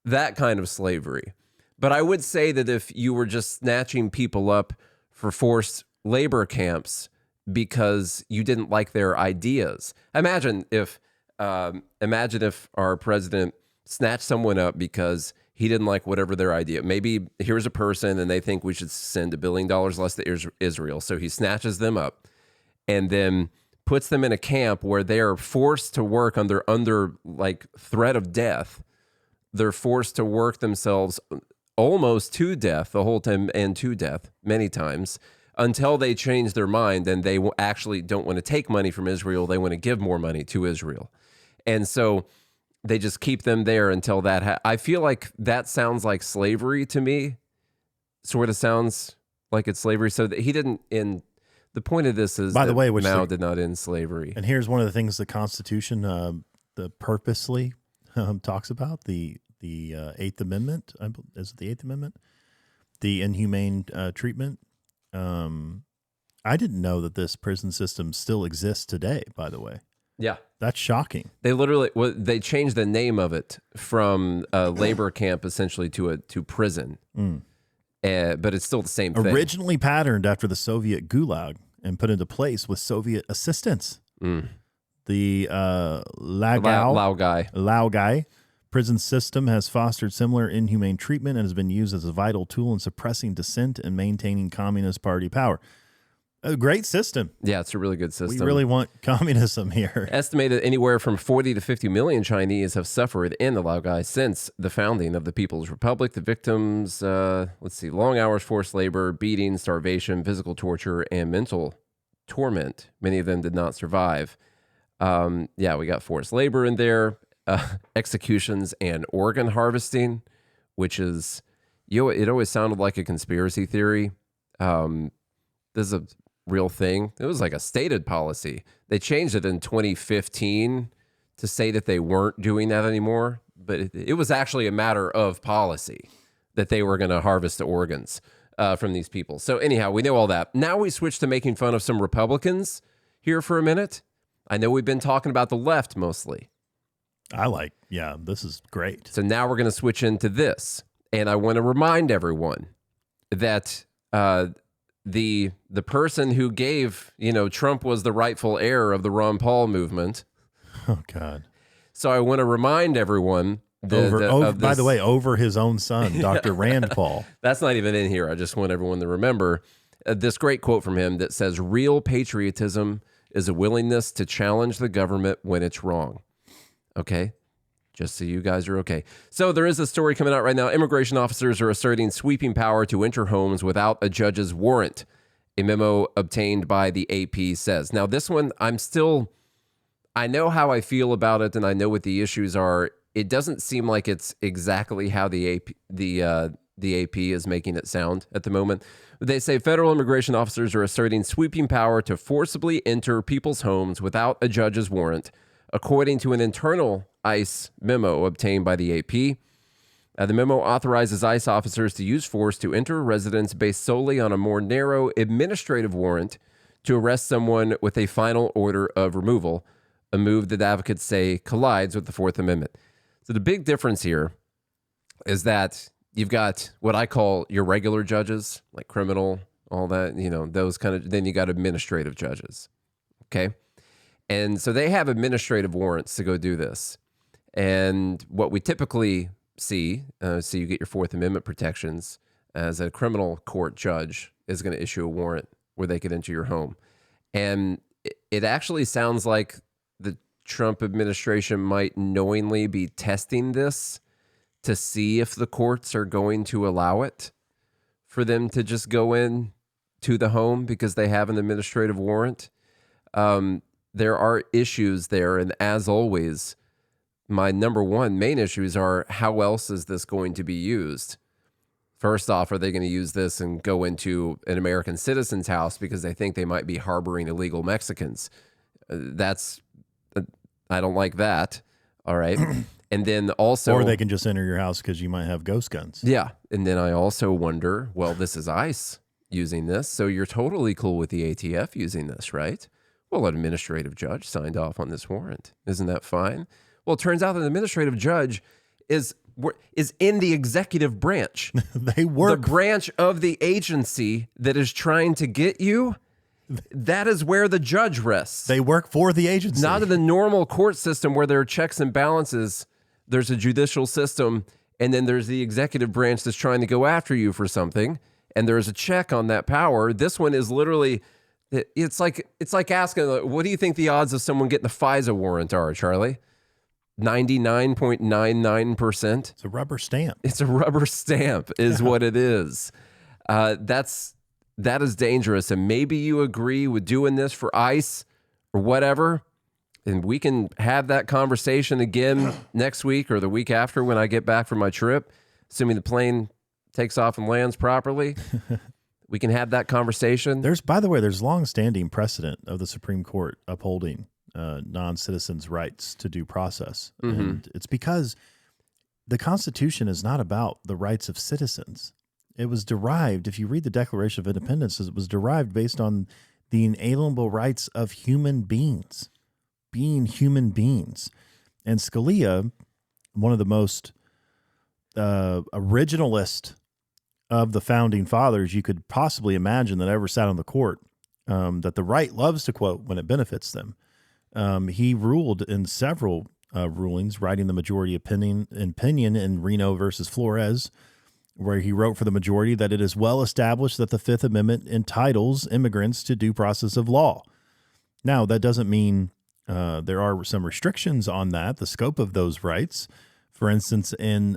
that kind of slavery. But I would say that if you were just snatching people up for forced labor camps because you didn't like their ideas. Imagine if our president snatched someone up because he didn't like whatever their idea. Maybe here's a person and they think we should send $1 billion less to Israel. So he snatches them up and then puts them in a camp where they are forced to work under like threat of death. They're forced to work themselves almost to death the whole time, and to death many times, until they change their mind and they actually don't want to take money from Israel. They want to give more money to Israel. And so they just keep them there until that. I feel like that sounds like slavery to me. Sort of sounds like it's slavery. So that he didn't end. The point of this is, by the way, Mao did not end slavery. And here's one of the things the Constitution, the purposely talks about, the Eighth Amendment. Is it the Eighth Amendment? The inhumane treatment. I didn't know that this prison system still exists today, by the way. Yeah. That's shocking. They literally, they changed the name of it from a labor camp essentially to prison. But it's still the same thing. Originally patterned after the Soviet Gulag and put into place with Soviet assistance. The Laogai prison system has fostered similar inhumane treatment and has been used as a vital tool in suppressing dissent and maintaining Communist Party power. A great system. Yeah, it's a really good system. We really want communism here. Estimated anywhere from 40 to 50 million Chinese have suffered in the Laogai since the founding of the People's Republic. The victims, long hours, forced labor, beating, starvation, physical torture, and mental torment. Many of them did not survive. We got forced labor in there, executions and organ harvesting, which is, it always sounded like a conspiracy theory. This is a real thing. It was like a stated policy. They changed it in 2015 to say that they weren't doing that anymore, but it was actually a matter of policy that they were going to harvest the organs from these people. So anyhow, we know all that. Now we switch to making fun of some Republicans here for a minute. I know we've been talking about the left mostly. This is great. So now we're going to switch into this. And I want to remind everyone that the person who gave, Trump was the rightful heir of the Ron Paul movement. Oh, God. So I want to remind everyone by the way, over his own son, Dr. Rand Paul. That's not even in here. I just want everyone to remember this great quote from him that says, real patriotism is a willingness to challenge the government when it's wrong. Okay? Just so you guys are okay. So there is a story coming out right now. Immigration officers are asserting sweeping power to enter homes without a judge's warrant. A memo obtained by the AP says. Now, this one, I know how I feel about it, and I know what the issues are. It doesn't seem like it's exactly how the AP is making it sound at the moment. They say federal immigration officers are asserting sweeping power to forcibly enter people's homes without a judge's warrant, according to an internal ICE memo obtained by the AP. The memo authorizes ICE officers to use force to enter a residence based solely on a more narrow administrative warrant to arrest someone with a final order of removal, a move that advocates say collides with the Fourth Amendment. So the big difference here is that you've got what I call your regular judges, like criminal, all that, those kind of, then you got administrative judges. Okay. And so they have administrative warrants to go do this. And what we typically see, so you get your Fourth Amendment protections, as a criminal court judge is going to issue a warrant where they could enter your home. And it actually sounds like the Trump administration might knowingly be testing this to see if the courts are going to allow it for them to just go in to the home because they have an administrative warrant. There are issues there. And as always, my number one main issues are how else is this going to be used? First off, are they going to use this and go into an American citizen's house because they think they might be harboring illegal Mexicans? I don't like that. All right. And then also... Or they can just enter your house because you might have ghost guns. Yeah. And then I also wonder, well, this is ICE using this, so you're totally cool with the ATF using this, right? Well, an administrative judge signed off on this warrant. Isn't that fine? Well, it turns out that an administrative judge is in the executive branch. They work. The branch of the agency that is trying to get you. That is where the judge rests. They work for the agency. Not in the normal court system where there are checks and balances. There's a judicial system, and then there's the executive branch that's trying to go after you for something, and there's a check on that power. This one is literally, it's like asking, what do you think the odds of someone getting a FISA warrant are, Charlie? 99.99%. It's a rubber stamp. It's a rubber stamp is what it is. That is dangerous. And maybe you agree with doing this for ICE or whatever. And we can have that conversation again next week or the week after when I get back from my trip, assuming the plane takes off and lands properly. We can have that conversation. By the way, there's longstanding precedent of the Supreme Court upholding non-citizens' rights to due process. Mm-hmm. And it's because the Constitution is not about the rights of citizens. It was derived, if you read the Declaration of Independence, it was derived based on the inalienable rights of human beings, being human beings. And Scalia, one of the most originalist of the founding fathers you could possibly imagine that ever sat on the court, that the right loves to quote when it benefits them. He ruled in several rulings, writing the majority opinion in Reno versus Flores, where he wrote for the majority that it is well established that the Fifth Amendment entitles immigrants to due process of law. Now, that doesn't mean there are some restrictions on that, the scope of those rights. For instance, in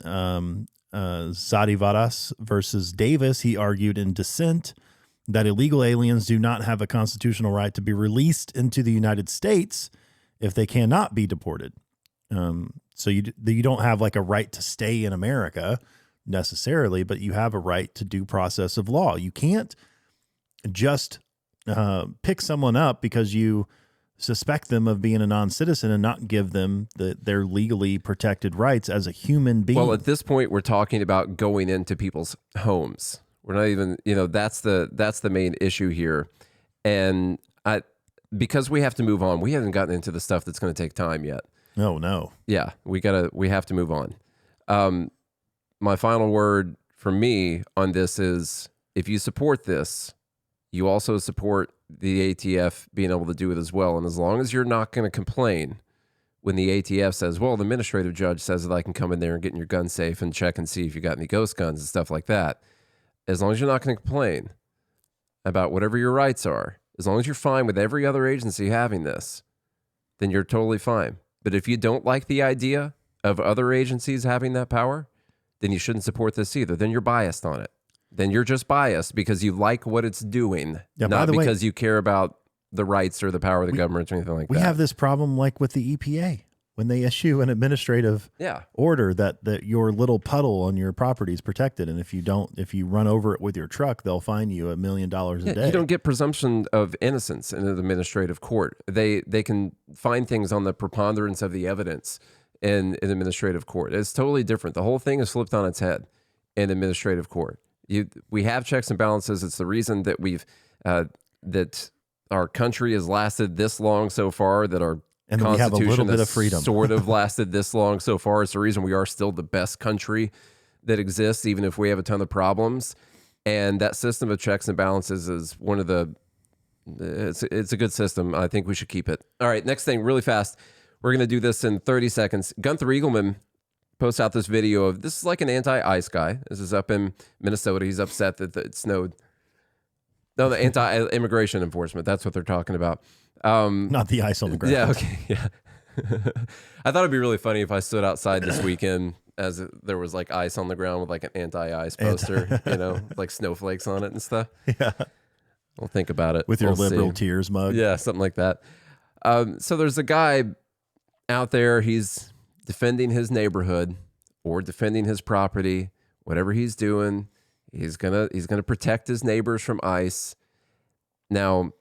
Zadivaras versus Davis, he argued in dissent that illegal aliens do not have a constitutional right to be released into the United States if they cannot be deported. So you don't have like a right to stay in America necessarily, but you have a right to due process of law. You can't just pick someone up because you suspect them of being a non-citizen and not give them their legally protected rights as a human being. Well, at this point, we're talking about going into people's homes. We're not even, that's the main issue here. And because we have to move on, we haven't gotten into the stuff that's going to take time yet. No. Yeah, we have to move on. My final word for me on this is, if you support this, you also support the ATF being able to do it as well. And as long as you're not going to complain when the ATF says, well, the administrative judge says that I can come in there and get in your gun safe and check and see if you got any ghost guns and stuff like that. As long as you're not going to complain about whatever your rights are, as long as you're fine with every other agency having this, then you're totally fine. But if you don't like the idea of other agencies having that power, then you shouldn't support this either. Then you're biased on it. Then you're just biased because you like what it's doing, not because you care about the rights or the power of the government or anything like that. We have this problem like with the EPA. When they issue an administrative order that your little puddle on your property is protected, and if you run over it with your truck, they'll fine you $1 million a day. You don't get presumption of innocence in an administrative court. They can find things on the preponderance of the evidence in an administrative court. It's totally different. The whole thing is flipped on its head in administrative court. We have checks and balances. It's the reason that that our country has lasted this long so far, that our and Constitution we have a little bit of freedom. Sort of lasted this long so far. It's the reason we are still the best country that exists, even if we have a ton of problems. And that system of checks and balances is one of the, it's a good system. I think we should keep it. All right, next thing, really fast. We're going to do this in 30 seconds. Gunther Eagleman posts out this video of, this is like an anti-ice guy. This is up in Minnesota. He's upset that it snowed. No, the anti-immigration enforcement. That's what they're talking about. Not the ice on the ground. Yeah, okay, yeah. I thought it'd be really funny if I stood outside this weekend as there was like ice on the ground with like an anti-ice poster, you know, like snowflakes on it and stuff. Yeah. We'll think about it. With your liberal tears mug. Yeah, something like that. So there's a guy out there, he's defending his neighborhood or defending his property, whatever he's doing. He's gonna protect his neighbors from ice. Now,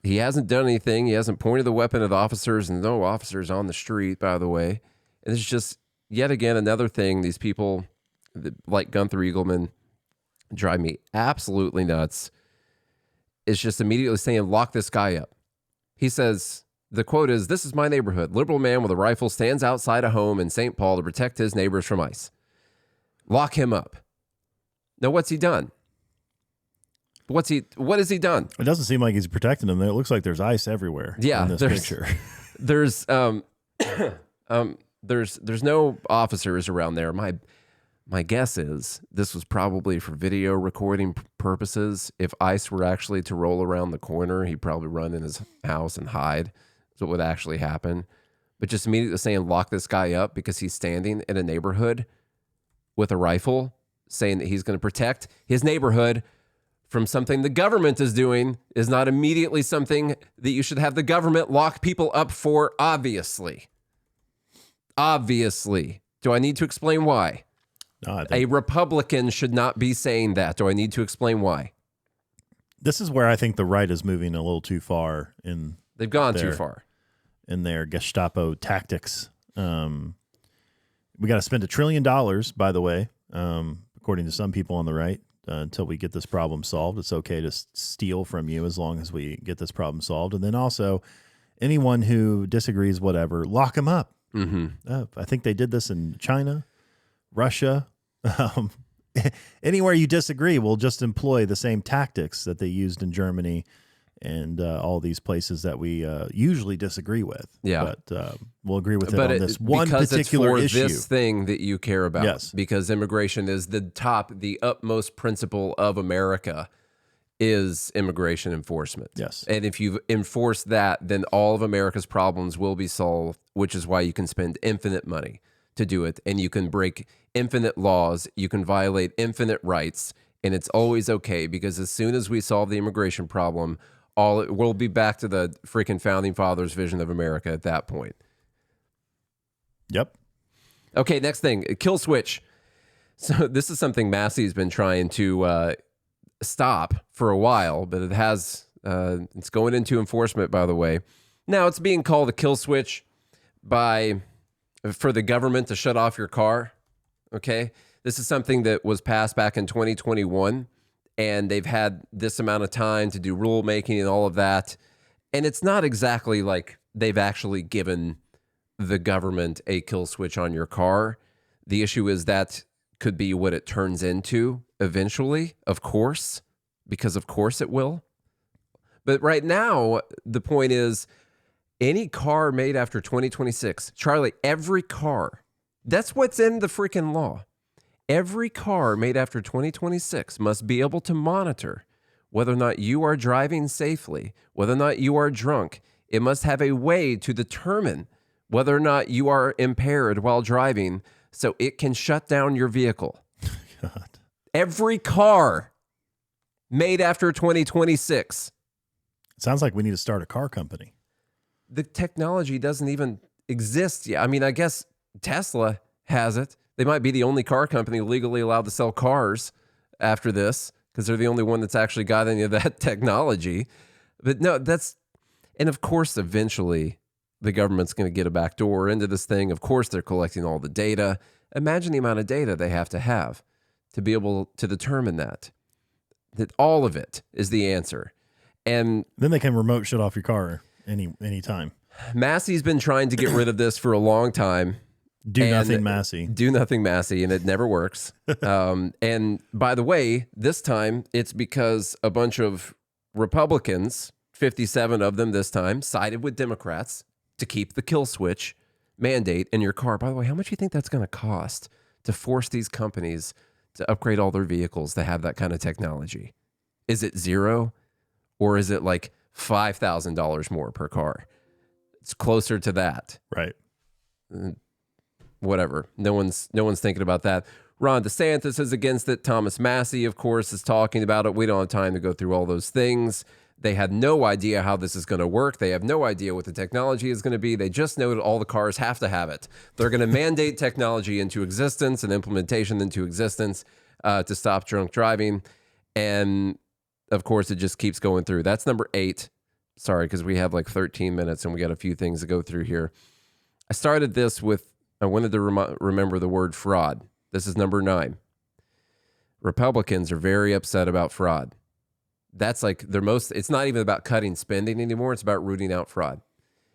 he hasn't done anything. He hasn't pointed the weapon at officers, and no officers on the street, by the way. And it's just, yet again, another thing. These people, like Gunther Eagleman, drive me absolutely nuts. It's just immediately saying, lock this guy up. He says, the quote is, "This is my neighborhood. Liberal man with a rifle stands outside a home in St. Paul to protect his neighbors from ice. Lock him up." Now, what's he done? What has he done? It doesn't seem like he's protecting them. It looks like there's ice everywhere. Yeah, in this picture. There's no officers around there. My guess is this was probably for video recording purposes. If ice were actually to roll around the corner, he'd probably run in his house and hide. That's what would actually happen. But just immediately saying lock this guy up because he's standing in a neighborhood with a rifle, saying that he's going to protect his neighborhood from something the government is doing, is not immediately something that you should have the government lock people up for, obviously. Obviously. Do I need to explain why? No, a Republican should not be saying that. Do I need to explain why? This is where I think the right is moving a little too far in. They've gone too far in their Gestapo tactics. We got to spend $1 trillion, by the way, according to some people on the right, until we get this problem solved. It's okay to steal from you as long as we get this problem solved. And then also, anyone who disagrees, whatever, lock them up. Mm-hmm. I think they did this in China, Russia. Anywhere you disagree, we'll just employ the same tactics that they used in Germany and all these places that we usually disagree with. Yeah. But we'll agree with it on this one particular issue. This thing that you care about. Yes. Because immigration is the utmost principle of America is immigration enforcement. Yes. And if you enforce that, then all of America's problems will be solved, which is why you can spend infinite money to do it. And you can break infinite laws. You can violate infinite rights. And it's always okay, because as soon as we solve the immigration problem, we'll be back to the freaking founding fathers' vision of America at that point. Yep. Okay, next thing, kill switch. So this is something Massie's been trying to stop for a while, but it has, it's going into enforcement, by the way. Now it's being called a kill switch for the government to shut off your car. Okay. This is something that was passed back in 2021, and they've had this amount of time to do rulemaking and all of that. And it's not exactly like they've actually given the government a kill switch on your car. The issue is that could be what it turns into eventually, of course, because of course it will. But right now, the point is any car made after 2026, Charlie, every car, that's what's in the freaking law. Every car made after 2026 must be able to monitor whether or not you are driving safely, whether or not you are drunk. It must have a way to determine whether or not you are impaired while driving so it can shut down your vehicle. God. Every car made after 2026. Sounds like we need to start a car company. The technology doesn't even exist yet. I mean, I guess Tesla has it. They might be the only car company legally allowed to sell cars after this because they're the only one that's actually got any of that technology. But no, and of course, eventually the government's going to get a back door into this thing. Of course, they're collecting all the data. Imagine the amount of data they have to be able to determine that all of it is the answer. And then they can remote shut off your car any time. Massie's been trying to get rid of this for a long time. Do nothing Massie, and it never works. And by the way, this time it's because a bunch of Republicans, 57 of them this time, sided with Democrats to keep the kill switch mandate in your car. By the way, how much do you think that's going to cost to force these companies to upgrade all their vehicles to have that kind of technology? Is it zero, or is it like $5,000 more per car? It's closer to that. Right. Whatever. No one's thinking about that. Ron DeSantis is against it. Thomas Massie, of course, is talking about it. We don't have time to go through all those things. They had no idea how this is going to work. They have no idea what the technology is going to be. They just know that all the cars have to have it. They're going to mandate technology into existence and implementation into existence to stop drunk driving. And of course, it just keeps going through. That's number 8. Sorry, because we have like 13 minutes and we got a few things to go through here. I started this with, I wanted to remember the word fraud. This is number 9. Republicans are very upset about fraud. That's like it's not even about cutting spending anymore. It's about rooting out fraud.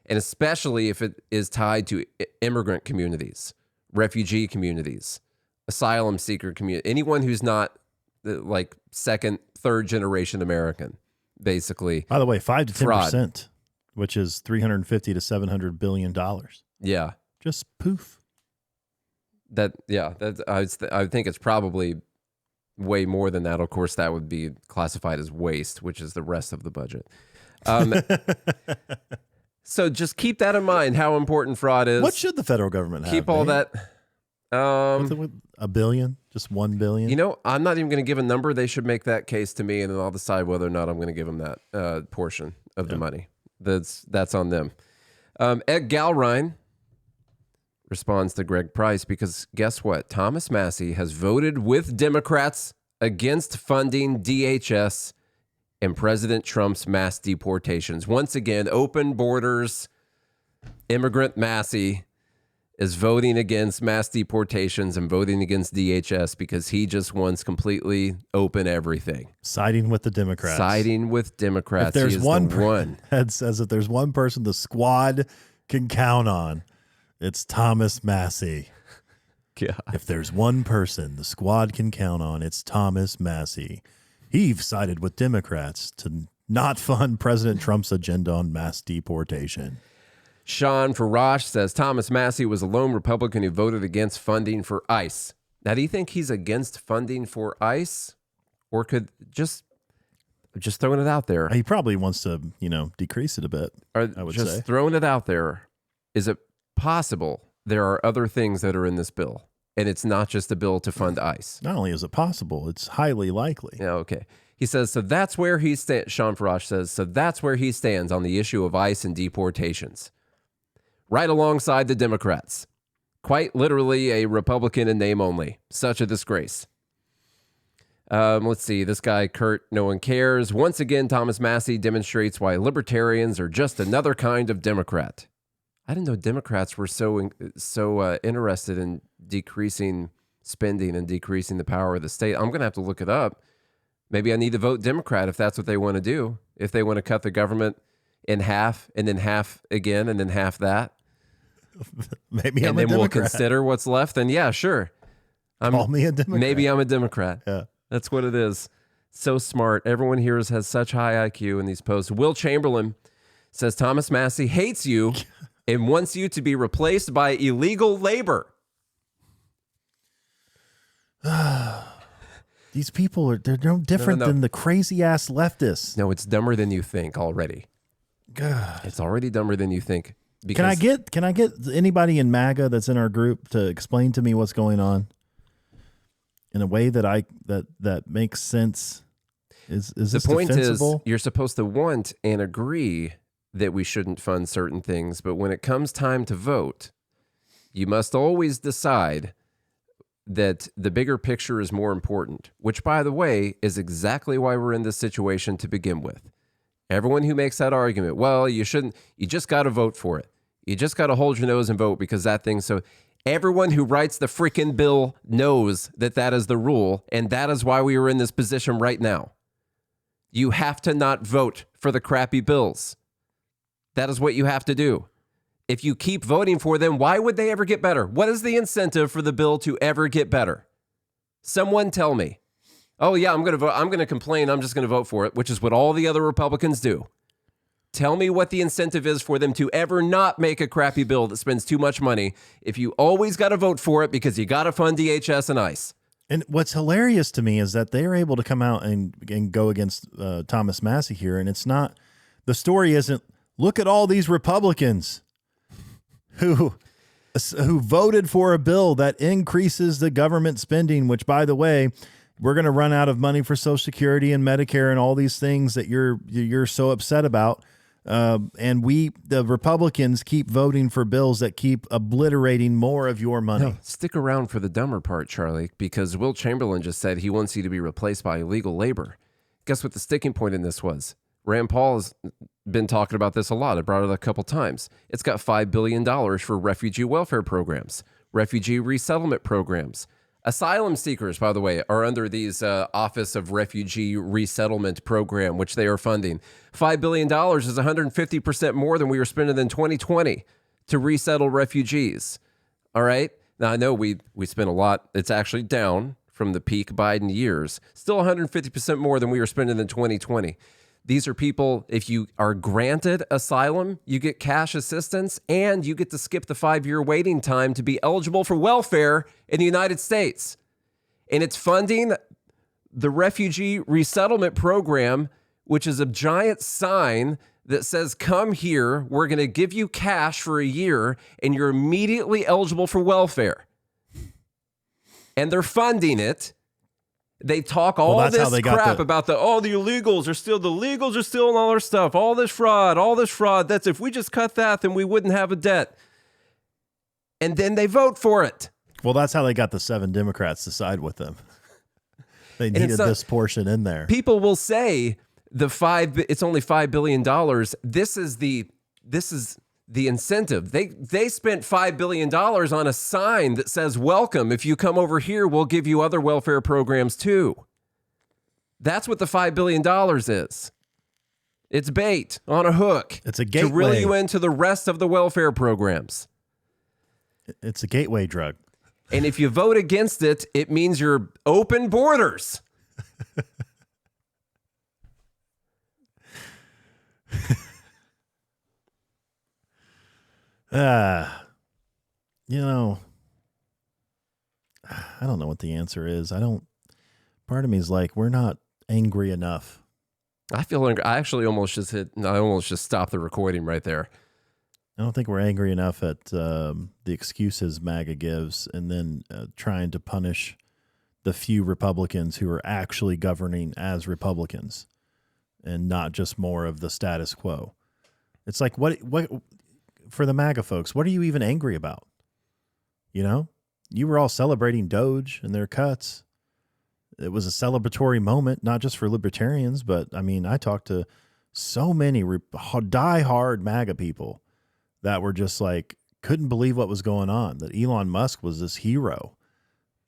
And especially if it is tied to immigrant communities, refugee communities, asylum seeker community, anyone who's not like second, third generation American, basically. By the way, 5 to 10%, which is $350 to $700 billion. Yeah. Just poof. I think it's probably way more than that. Of course, that would be classified as waste, which is the rest of the budget. So just keep that in mind, how important fraud is. What should the federal government have? Keep all that. $1 billion? Just $1 billion? You know, I'm not even going to give a number. They should make that case to me, and then I'll decide whether or not I'm going to give them that portion of the money. That's on them. Ed Galrine responds to Greg Price because guess what? Thomas Massie has voted with Democrats against funding DHS and President Trump's mass deportations. Once again, open borders, immigrant Massie is voting against mass deportations and voting against DHS because he just wants completely open everything. Siding with the Democrats. Siding with Democrats. If there's he is one the one. That says if there's one person the squad can count on, it's Thomas Massie. God. If there's one person the squad can count on, it's Thomas Massie. He sided with Democrats to not fund President Trump's agenda on mass deportation. Sean Farash says Thomas Massie was a lone Republican who voted against funding for ICE. Now, do you think he's against funding for ICE, or could just throwing it out there? He probably wants to, decrease it a bit. I would say. Throwing it out there. Is it possible there are other things that are in this bill, and it's not just a bill to fund ICE? Not only is it possible, it's highly likely. Yeah. Okay. He says so. That's where he stands. Sean Farash says so. That's where he stands on the issue of ICE and deportations. Right alongside the Democrats. Quite literally a Republican in name only. Such a disgrace. Let's see. This guy, Kurt, no one cares. Once again, Thomas Massie demonstrates why libertarians are just another kind of Democrat. I didn't know Democrats were so interested in decreasing spending and decreasing the power of the state. I'm going to have to look it up. Maybe I need to vote Democrat if that's what they want to do. If they want to cut the government in half and then half again and then half that. Maybe and then we'll consider what's left. And yeah, sure. Call me a Democrat. Maybe I'm a Democrat. Yeah. That's what it is. So smart. Everyone here has such high IQ in these posts. Will Chamberlain says Thomas Massie hates you and wants you to be replaced by illegal labor. These people they're no different than the crazy ass leftists. No, it's dumber than you think already. God. It's already dumber than you think. Can I get anybody in MAGA that's in our group to explain to me what's going on in a way that that makes sense? Is this the point defensible? is you're supposed to want and agree that we shouldn't fund certain things, but when it comes time to vote, you must always decide that the bigger picture is more important, which, by the way, is exactly why we're in this situation to begin with. Everyone who makes that argument, well, you shouldn't, you just got to vote for it. You just got to hold your nose and vote because that thing. So everyone who writes the freaking bill knows that that is the rule, and that is why we are in this position right now. You have to not vote for the crappy bills. That is what you have to do. If you keep voting for them, why would they ever get better? What is the incentive for the bill to ever get better? Someone tell me. Oh, yeah, I'm going to vote. I'm going to complain. I'm just going to vote for it, which is what all the other Republicans do. Tell me what the incentive is for them to ever not make a crappy bill that spends too much money if you always got to vote for it because you got to fund DHS and ICE. And what's hilarious to me is that they are able to come out and go against Thomas Massie here. And it's not, the story isn't, look at all these Republicans who voted for a bill that increases the government spending, which, by the way, we're going to run out of money for Social Security and Medicare and all these things that you're so upset about. And the Republicans keep voting for bills that keep obliterating more of your money. No, stick around for the dumber part, Charlie, because Will Chamberlain just said he wants you to be replaced by illegal labor. Guess what the sticking point in this was? Rand Paul has been talking about this a lot. I brought it up a couple times. It's got $5 billion for refugee welfare programs, refugee resettlement programs. Asylum seekers, by the way, are under these Office of Refugee Resettlement Program, which they are funding. $5 billion is 150% more than we were spending in 2020 to resettle refugees. All right? Now, I know we spent a lot. It's actually down from the peak Biden years. Still 150% more than we were spending in 2020. These are people, if you are granted asylum, you get cash assistance and you get to skip the 5-year waiting time to be eligible for welfare in the United States. And it's funding the Refugee Resettlement Program, which is a giant sign that says, come here, we're going to give you cash for a year, and you're immediately eligible for welfare. And they're funding it. They talk all this crap about the illegals are stealing all our stuff, all this fraud. That's if we just cut that, then we wouldn't have a debt. And then they vote for it. Well, that's how they got the 7 Democrats to side with them. They needed this portion in there. People will say it's only $5 billion. This is the incentive. They spent $5 billion on a sign that says, welcome. If you come over here, we'll give you other welfare programs too. That's what the $5 billion is. It's bait on a hook. It's a gateway. To reel you into the rest of the welfare programs. It's a gateway drug. And if you vote against it, it means you're open borders. I don't know what the answer is. Part of me is like, we're not angry enough. I feel angry. I almost just stopped the recording right there. I don't think we're angry enough at the excuses MAGA gives and then trying to punish the few Republicans who are actually governing as Republicans and not just more of the status quo. It's like, what for the MAGA folks, what are you even angry about? You were all celebrating Doge and their cuts. It was a celebratory moment, not just for libertarians, but I talked to so many diehard MAGA people that were just like, couldn't believe what was going on, that Elon Musk was this hero.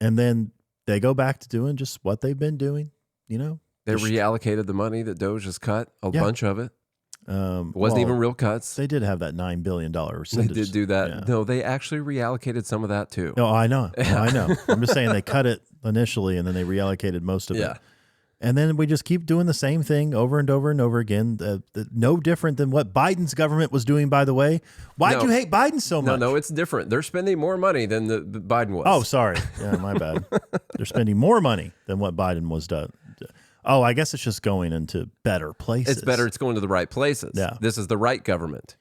And then they go back to doing just what they've been doing, They reallocated the money that Doge has cut, bunch of it. It wasn't even real cuts. They did have that $9 billion percentage. They did do that. Yeah. No, they actually reallocated some of that too. No, I know. I know. I'm just saying they cut it initially and then they reallocated most of it. And then we just keep doing the same thing over and over and over again. No different than what Biden's government was doing, by the way. Why'd you hate Biden so much? No, it's different. They're spending more money than the Biden was. Oh, sorry. Yeah, my bad. They're spending more money than what Biden was done. Oh, I guess it's just going into better places. It's better. It's going to the right places. Yeah. This is the right government.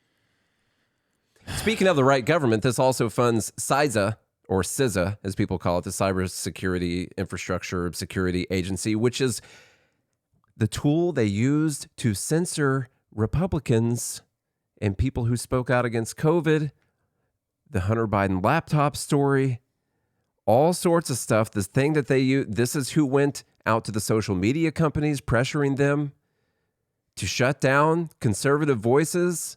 Speaking of the right government, this also funds CISA, or CISA, as people call it, the Cybersecurity Infrastructure Security Agency, which is the tool they used to censor Republicans and people who spoke out against COVID, the Hunter Biden laptop story, all sorts of stuff. This thing that they use, this is who went out to the social media companies, pressuring them to shut down conservative voices.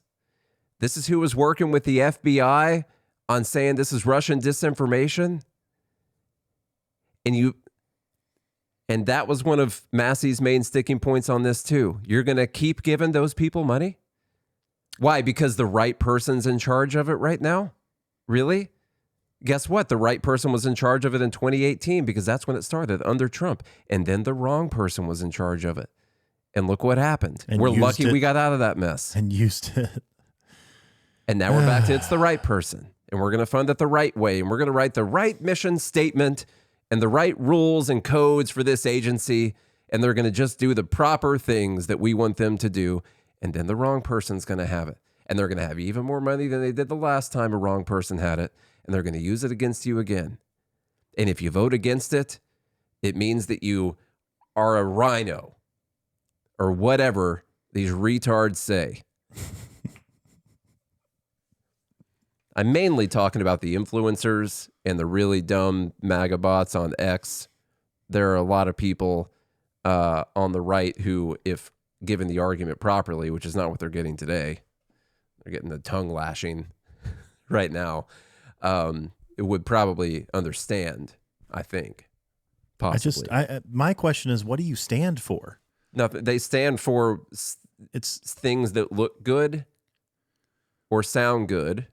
This is who was working with the FBI on saying this is Russian disinformation. And that was one of Massie's main sticking points on this too. You're going to keep giving those people money? Why? Because the right person's in charge of it right now? Really? Guess what? The right person was in charge of it in 2018 because that's when it started under Trump. And then the wrong person was in charge of it. And look what happened. And we're lucky we got out of that mess. And used it. And now we're back to it's the right person. And we're going to fund it the right way. And we're going to write the right mission statement and the right rules and codes for this agency. And they're going to just do the proper things that we want them to do. And then the wrong person's going to have it. And they're going to have even more money than they did the last time a wrong person had it. And they're going to use it against you again. And if you vote against it, it means that you are a rhino or whatever these retards say. I'm mainly talking about the influencers and the really dumb MAGA bots on X. There are a lot of people on the right who, if given the argument properly, which is not what they're getting today, they're getting the tongue lashing right now, it would probably understand, I think, possibly. My question is, what do you stand for? Nothing. They stand for it's things that look good or sound good.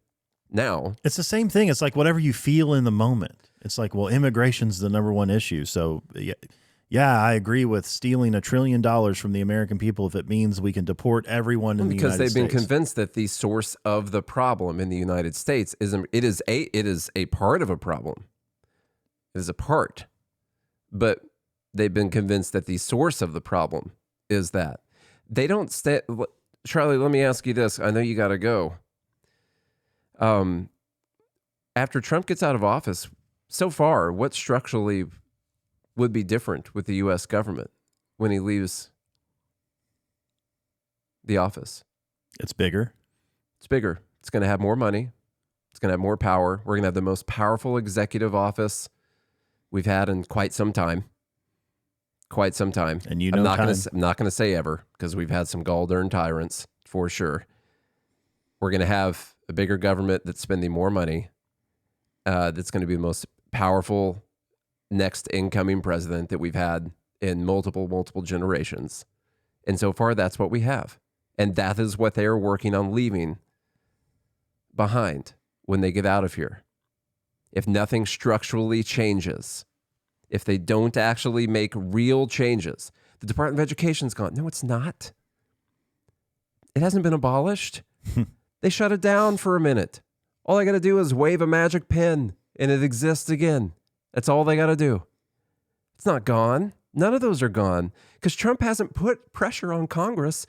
Now it's the same thing. It's like whatever you feel in the moment. It's like, well, immigration's the #1 issue. So yeah, I agree with stealing $1 trillion from the American people if it means we can deport everyone in the United States. Because they've been convinced that the source of the problem in the United States is a part of a problem. It is a part, but they've been convinced that the source of the problem is that they don't stay. Charlie, let me ask you this. I know you got to go. After Trump gets out of office, so far, what structurally would be different with the U.S. government when he leaves the office? It's bigger. It's bigger. It's going to have more money. It's going to have more power. We're going to have the most powerful executive office we've had in quite some time. Quite some time. And I'm not going to say ever, because we've had some gall-darn tyrants for sure. We're going to have a bigger government that's spending more money. That's going to be the most powerful next incoming president that we've had in multiple generations. And so far, that's what we have. And that is what they are working on leaving behind when they get out of here. If nothing structurally changes, if they don't actually make real changes, the Department of Education's gone. No, it's not. It hasn't been abolished. They shut it down for a minute. All I got to do is wave a magic pen and it exists again. That's all they got to do. It's not gone. None of those are gone because Trump hasn't put pressure on Congress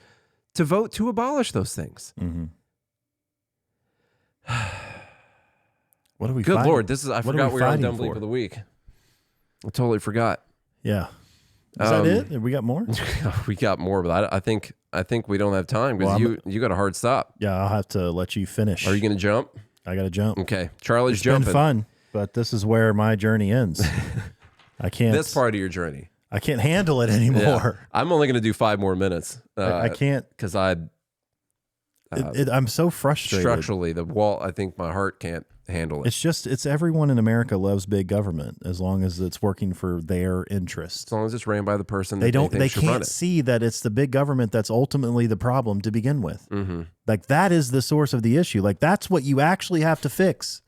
to vote to abolish those things. Mm-hmm. What are we? Good fighting? Lord, I forgot we were on Dumb Bleep of the Week. I totally forgot. Yeah. Is that it? Have we got more? We got more, but I think we don't have time because you got a hard stop. Yeah, I'll have to let you finish. Are you going to jump? I got to jump. Okay, Charlie's it's jumping. It's been fun, but this is where my journey ends. I can't. This part of your journey. I can't handle it anymore. Yeah. I'm only going to do 5 more minutes. I can't because I'm so frustrated. Structurally, the wall. I think my heart can't handle it. It's everyone in America loves big government as long as it's working for their interests. As long as it's ran by the person they that they can't see that it's the big government that's ultimately the problem to begin with. Mm-hmm. Like that is the source of the issue. Like that's what you actually have to fix.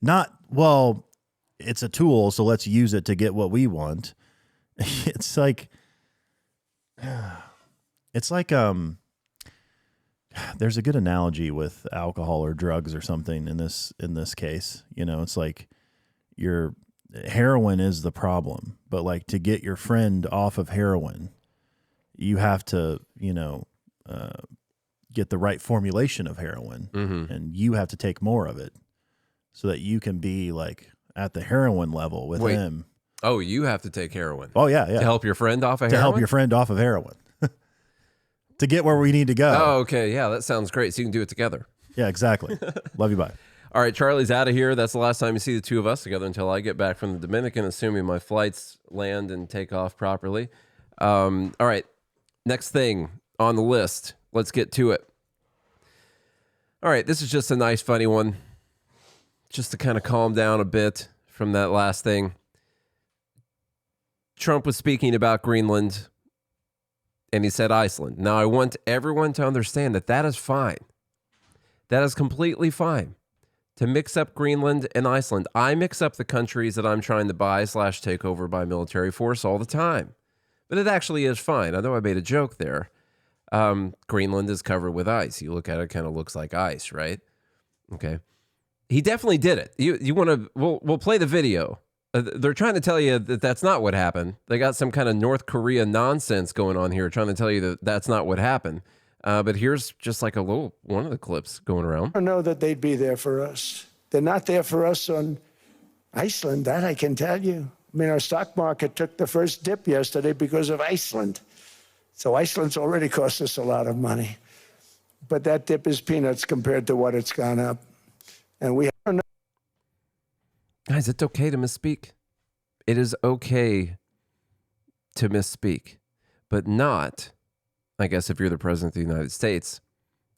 Not, well, it's a tool, so let's use it to get what we want. It's like It's like there's a good analogy with alcohol or drugs or something in this case. You know, it's like your heroin is the problem, but like to get your friend off of heroin, you have to, get the right formulation of heroin, and you have to take more of it so that you can be like at the heroin level with him. Oh, you have to take heroin. Oh yeah. To help your friend off of heroin? To help your friend off of heroin. To get where we need to go. Oh, okay. Yeah, that sounds great. So you can do it together. Yeah, exactly. Love you, bye. All right, Charlie's out of here. That's the last time you see the two of us together until I get back from the Dominican, assuming my flights land and take off properly. All right, next thing on the list. Let's get to it. All right, this is just a nice, funny one. Just to kind of calm down a bit from that last thing. Trump was speaking about Greenland, and he said Iceland. Now, I want everyone to understand that that is fine. That is completely fine. To mix up Greenland and Iceland. I mix up the countries that I'm trying to buy / take over by military force all the time. But it actually is fine. I know I made a joke there. Greenland is covered with ice. You look at it, it kind of looks like ice, right? Okay. He definitely did it. You want to, we'll play the video. They're trying to tell you that that's not what happened. They got some kind of North Korea nonsense going on here, trying to tell you that that's not what happened. But here's just like a little one of the clips going around. I don't know that they'd be there for us. They're not there for us on Iceland, that I can tell you. I mean, our stock market took the first dip yesterday because of Iceland. So Iceland's already cost us a lot of money. But that dip is peanuts compared to what it's gone up. And we don't know. Guys, it's okay to misspeak. It is okay to misspeak, but not, I guess, if you're the president of the United States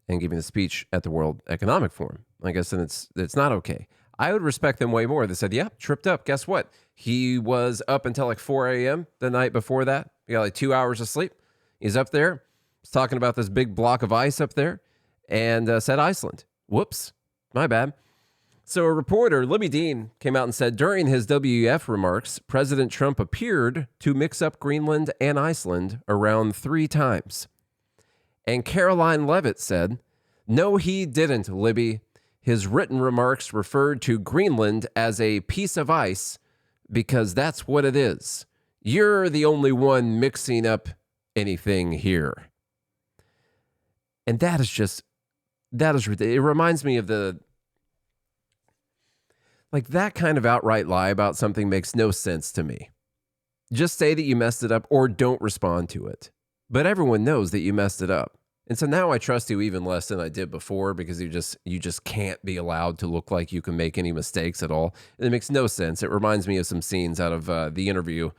and giving a speech at the World Economic Forum. I guess then it's not okay. I would respect them way more. They said, yeah, tripped up. Guess what? He was up until like 4 a.m. the night before that. He got like 2 hours of sleep. He's up there. He's talking about this big block of ice up there and said Iceland. Whoops. My bad. So a reporter, Libby Dean, came out and said during his WEF remarks, President Trump appeared to mix up Greenland and Iceland around 3 times. And Caroline Levitt said, no, he didn't, Libby. His written remarks referred to Greenland as a piece of ice because that's what it is. You're the only one mixing up anything here. And that is ridiculous. It reminds me of like that kind of outright lie about something makes no sense to me. Just say that you messed it up or don't respond to it. But everyone knows that you messed it up. And so now I trust you even less than I did before because you just can't be allowed to look like you can make any mistakes at all. It makes no sense. It reminds me of some scenes out of The Interview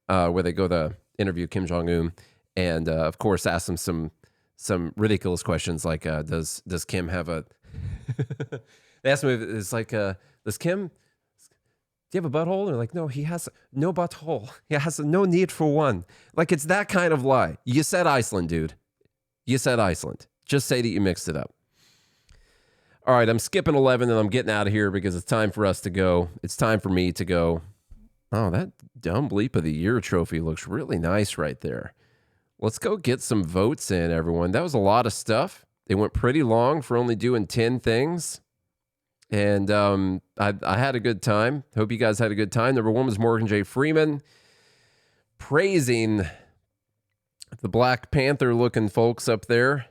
where they go to interview Kim Jong-un and, of course, ask him some ridiculous questions like, does Kim have a... They asked him if it's like, does Kim... Do you have a butthole? They're like, no, he has no butthole. He has no need for one. Like, it's that kind of lie. You said Iceland, dude. You said Iceland. Just say that you mixed it up. All right, I'm skipping 11 and I'm getting out of here because it's time for us to go. It's time for me to go. Oh, that dumb bleep of the year trophy looks really nice right there. Let's go get some votes in, everyone. That was a lot of stuff. It went pretty long for only doing 10 things. And I had a good time. Hope you guys had a good time. Number 1 was Morgan J. Freeman praising the Black Panther looking folks up there,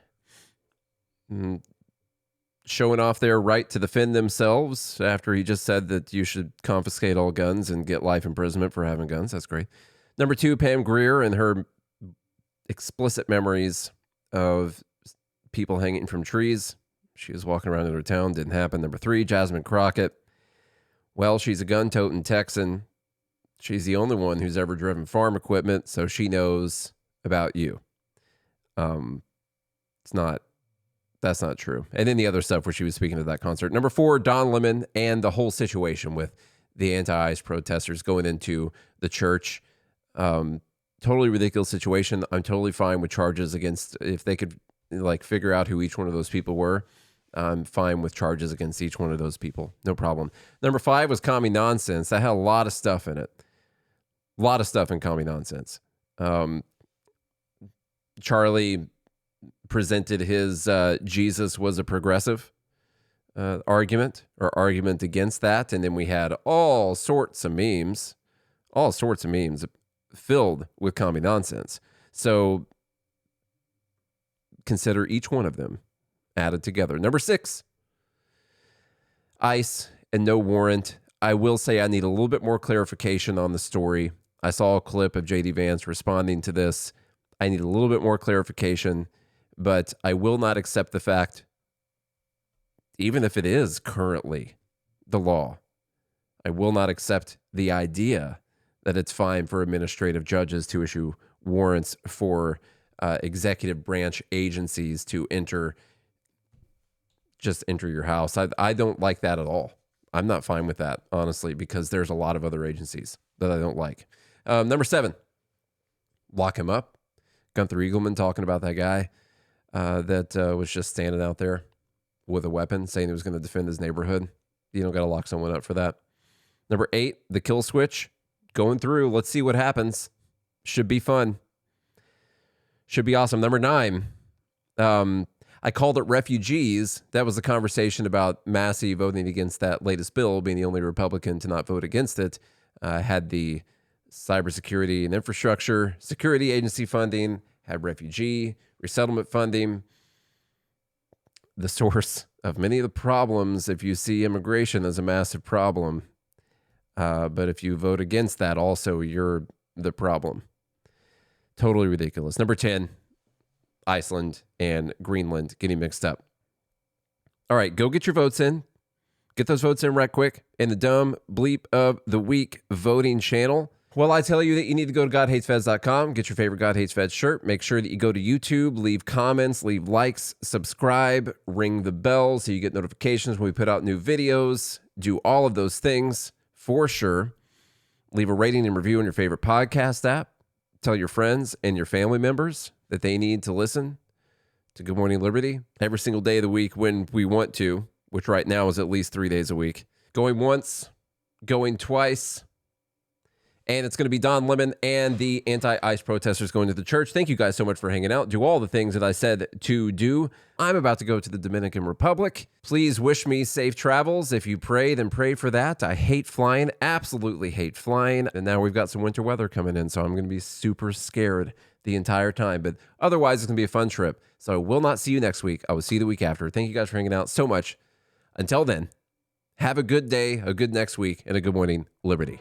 showing off their right to defend themselves after he just said that you should confiscate all guns and get life imprisonment for having guns. That's great. Number 2, Pam Grier and her explicit memories of people hanging from trees. She was walking around in her town. Didn't happen. Number 3, Jasmine Crockett. Well, she's a gun-toting Texan. She's the only one who's ever driven farm equipment, so she knows about you. That's not true. And then the other stuff where she was speaking at that concert. Number 4, Don Lemon and the whole situation with the anti-ICE protesters going into the church. Totally ridiculous situation. I'm totally fine with charges against, if they could like figure out who each one of those people were. I'm fine with charges against each one of those people. No problem. Number 5 was Commie Nonsense. That had a lot of stuff in it. A lot of stuff in Commie Nonsense. Charlie presented his Jesus was a progressive argument against that. And then we had all sorts of memes filled with commie nonsense. So consider each one of them added together. Number 6, ICE and no warrant. I will say I need a little bit more clarification on the story. I saw a clip of J.D. Vance responding to this. I need a little bit more clarification, but I will not accept the fact, even if it is currently the law, I will not accept the idea that it's fine for administrative judges to issue warrants for executive branch agencies to enter your house. I don't like that at all. I'm not fine with that, honestly, because there's a lot of other agencies that I don't like. Number 7, lock him up. Gunther Eagleman talking about that guy that was just standing out there with a weapon saying he was going to defend his neighborhood. You don't got to lock someone up for that. Number 8, the kill switch. Going through. Let's see what happens. Should be fun. Should be awesome. Number 9, I called it refugees. That was the conversation about Massie voting against that latest bill, being the only Republican to not vote against it. Had the cybersecurity and infrastructure security agency funding, had refugee resettlement funding. The source of many of the problems, if you see immigration as a massive problem. But if you vote against that, also, you're the problem. Totally ridiculous. Number 10, Iceland and Greenland getting mixed up. All right, go get your votes in. Get those votes in right quick in the dumb bleep of the week voting channel. Well, I tell you that you need to go to GodHatesFeds.com, get your favorite God Hates Feds shirt. Make sure that you go to YouTube, leave comments, leave likes, subscribe, ring the bell so you get notifications when we put out new videos. Do all of those things for sure. Leave a rating and review on your favorite podcast app. Tell your friends and your family members that they need to listen to Good Morning Liberty every single day of the week when we want to, which right now is at least 3 days a week. Going once, going twice. And it's going to be Don Lemon and the anti-ICE protesters going to the church. Thank you guys so much for hanging out. Do all the things that I said to do. I'm about to go to the Dominican Republic. Please wish me safe travels. If you pray, then pray for that. I hate flying, absolutely hate flying. And now we've got some winter weather coming in, so I'm going to be super scared the entire time. But otherwise, it's going to be a fun trip. So I will not see you next week. I will see you the week after. Thank you guys for hanging out so much. Until then, have a good day, a good next week, and a good morning, Liberty.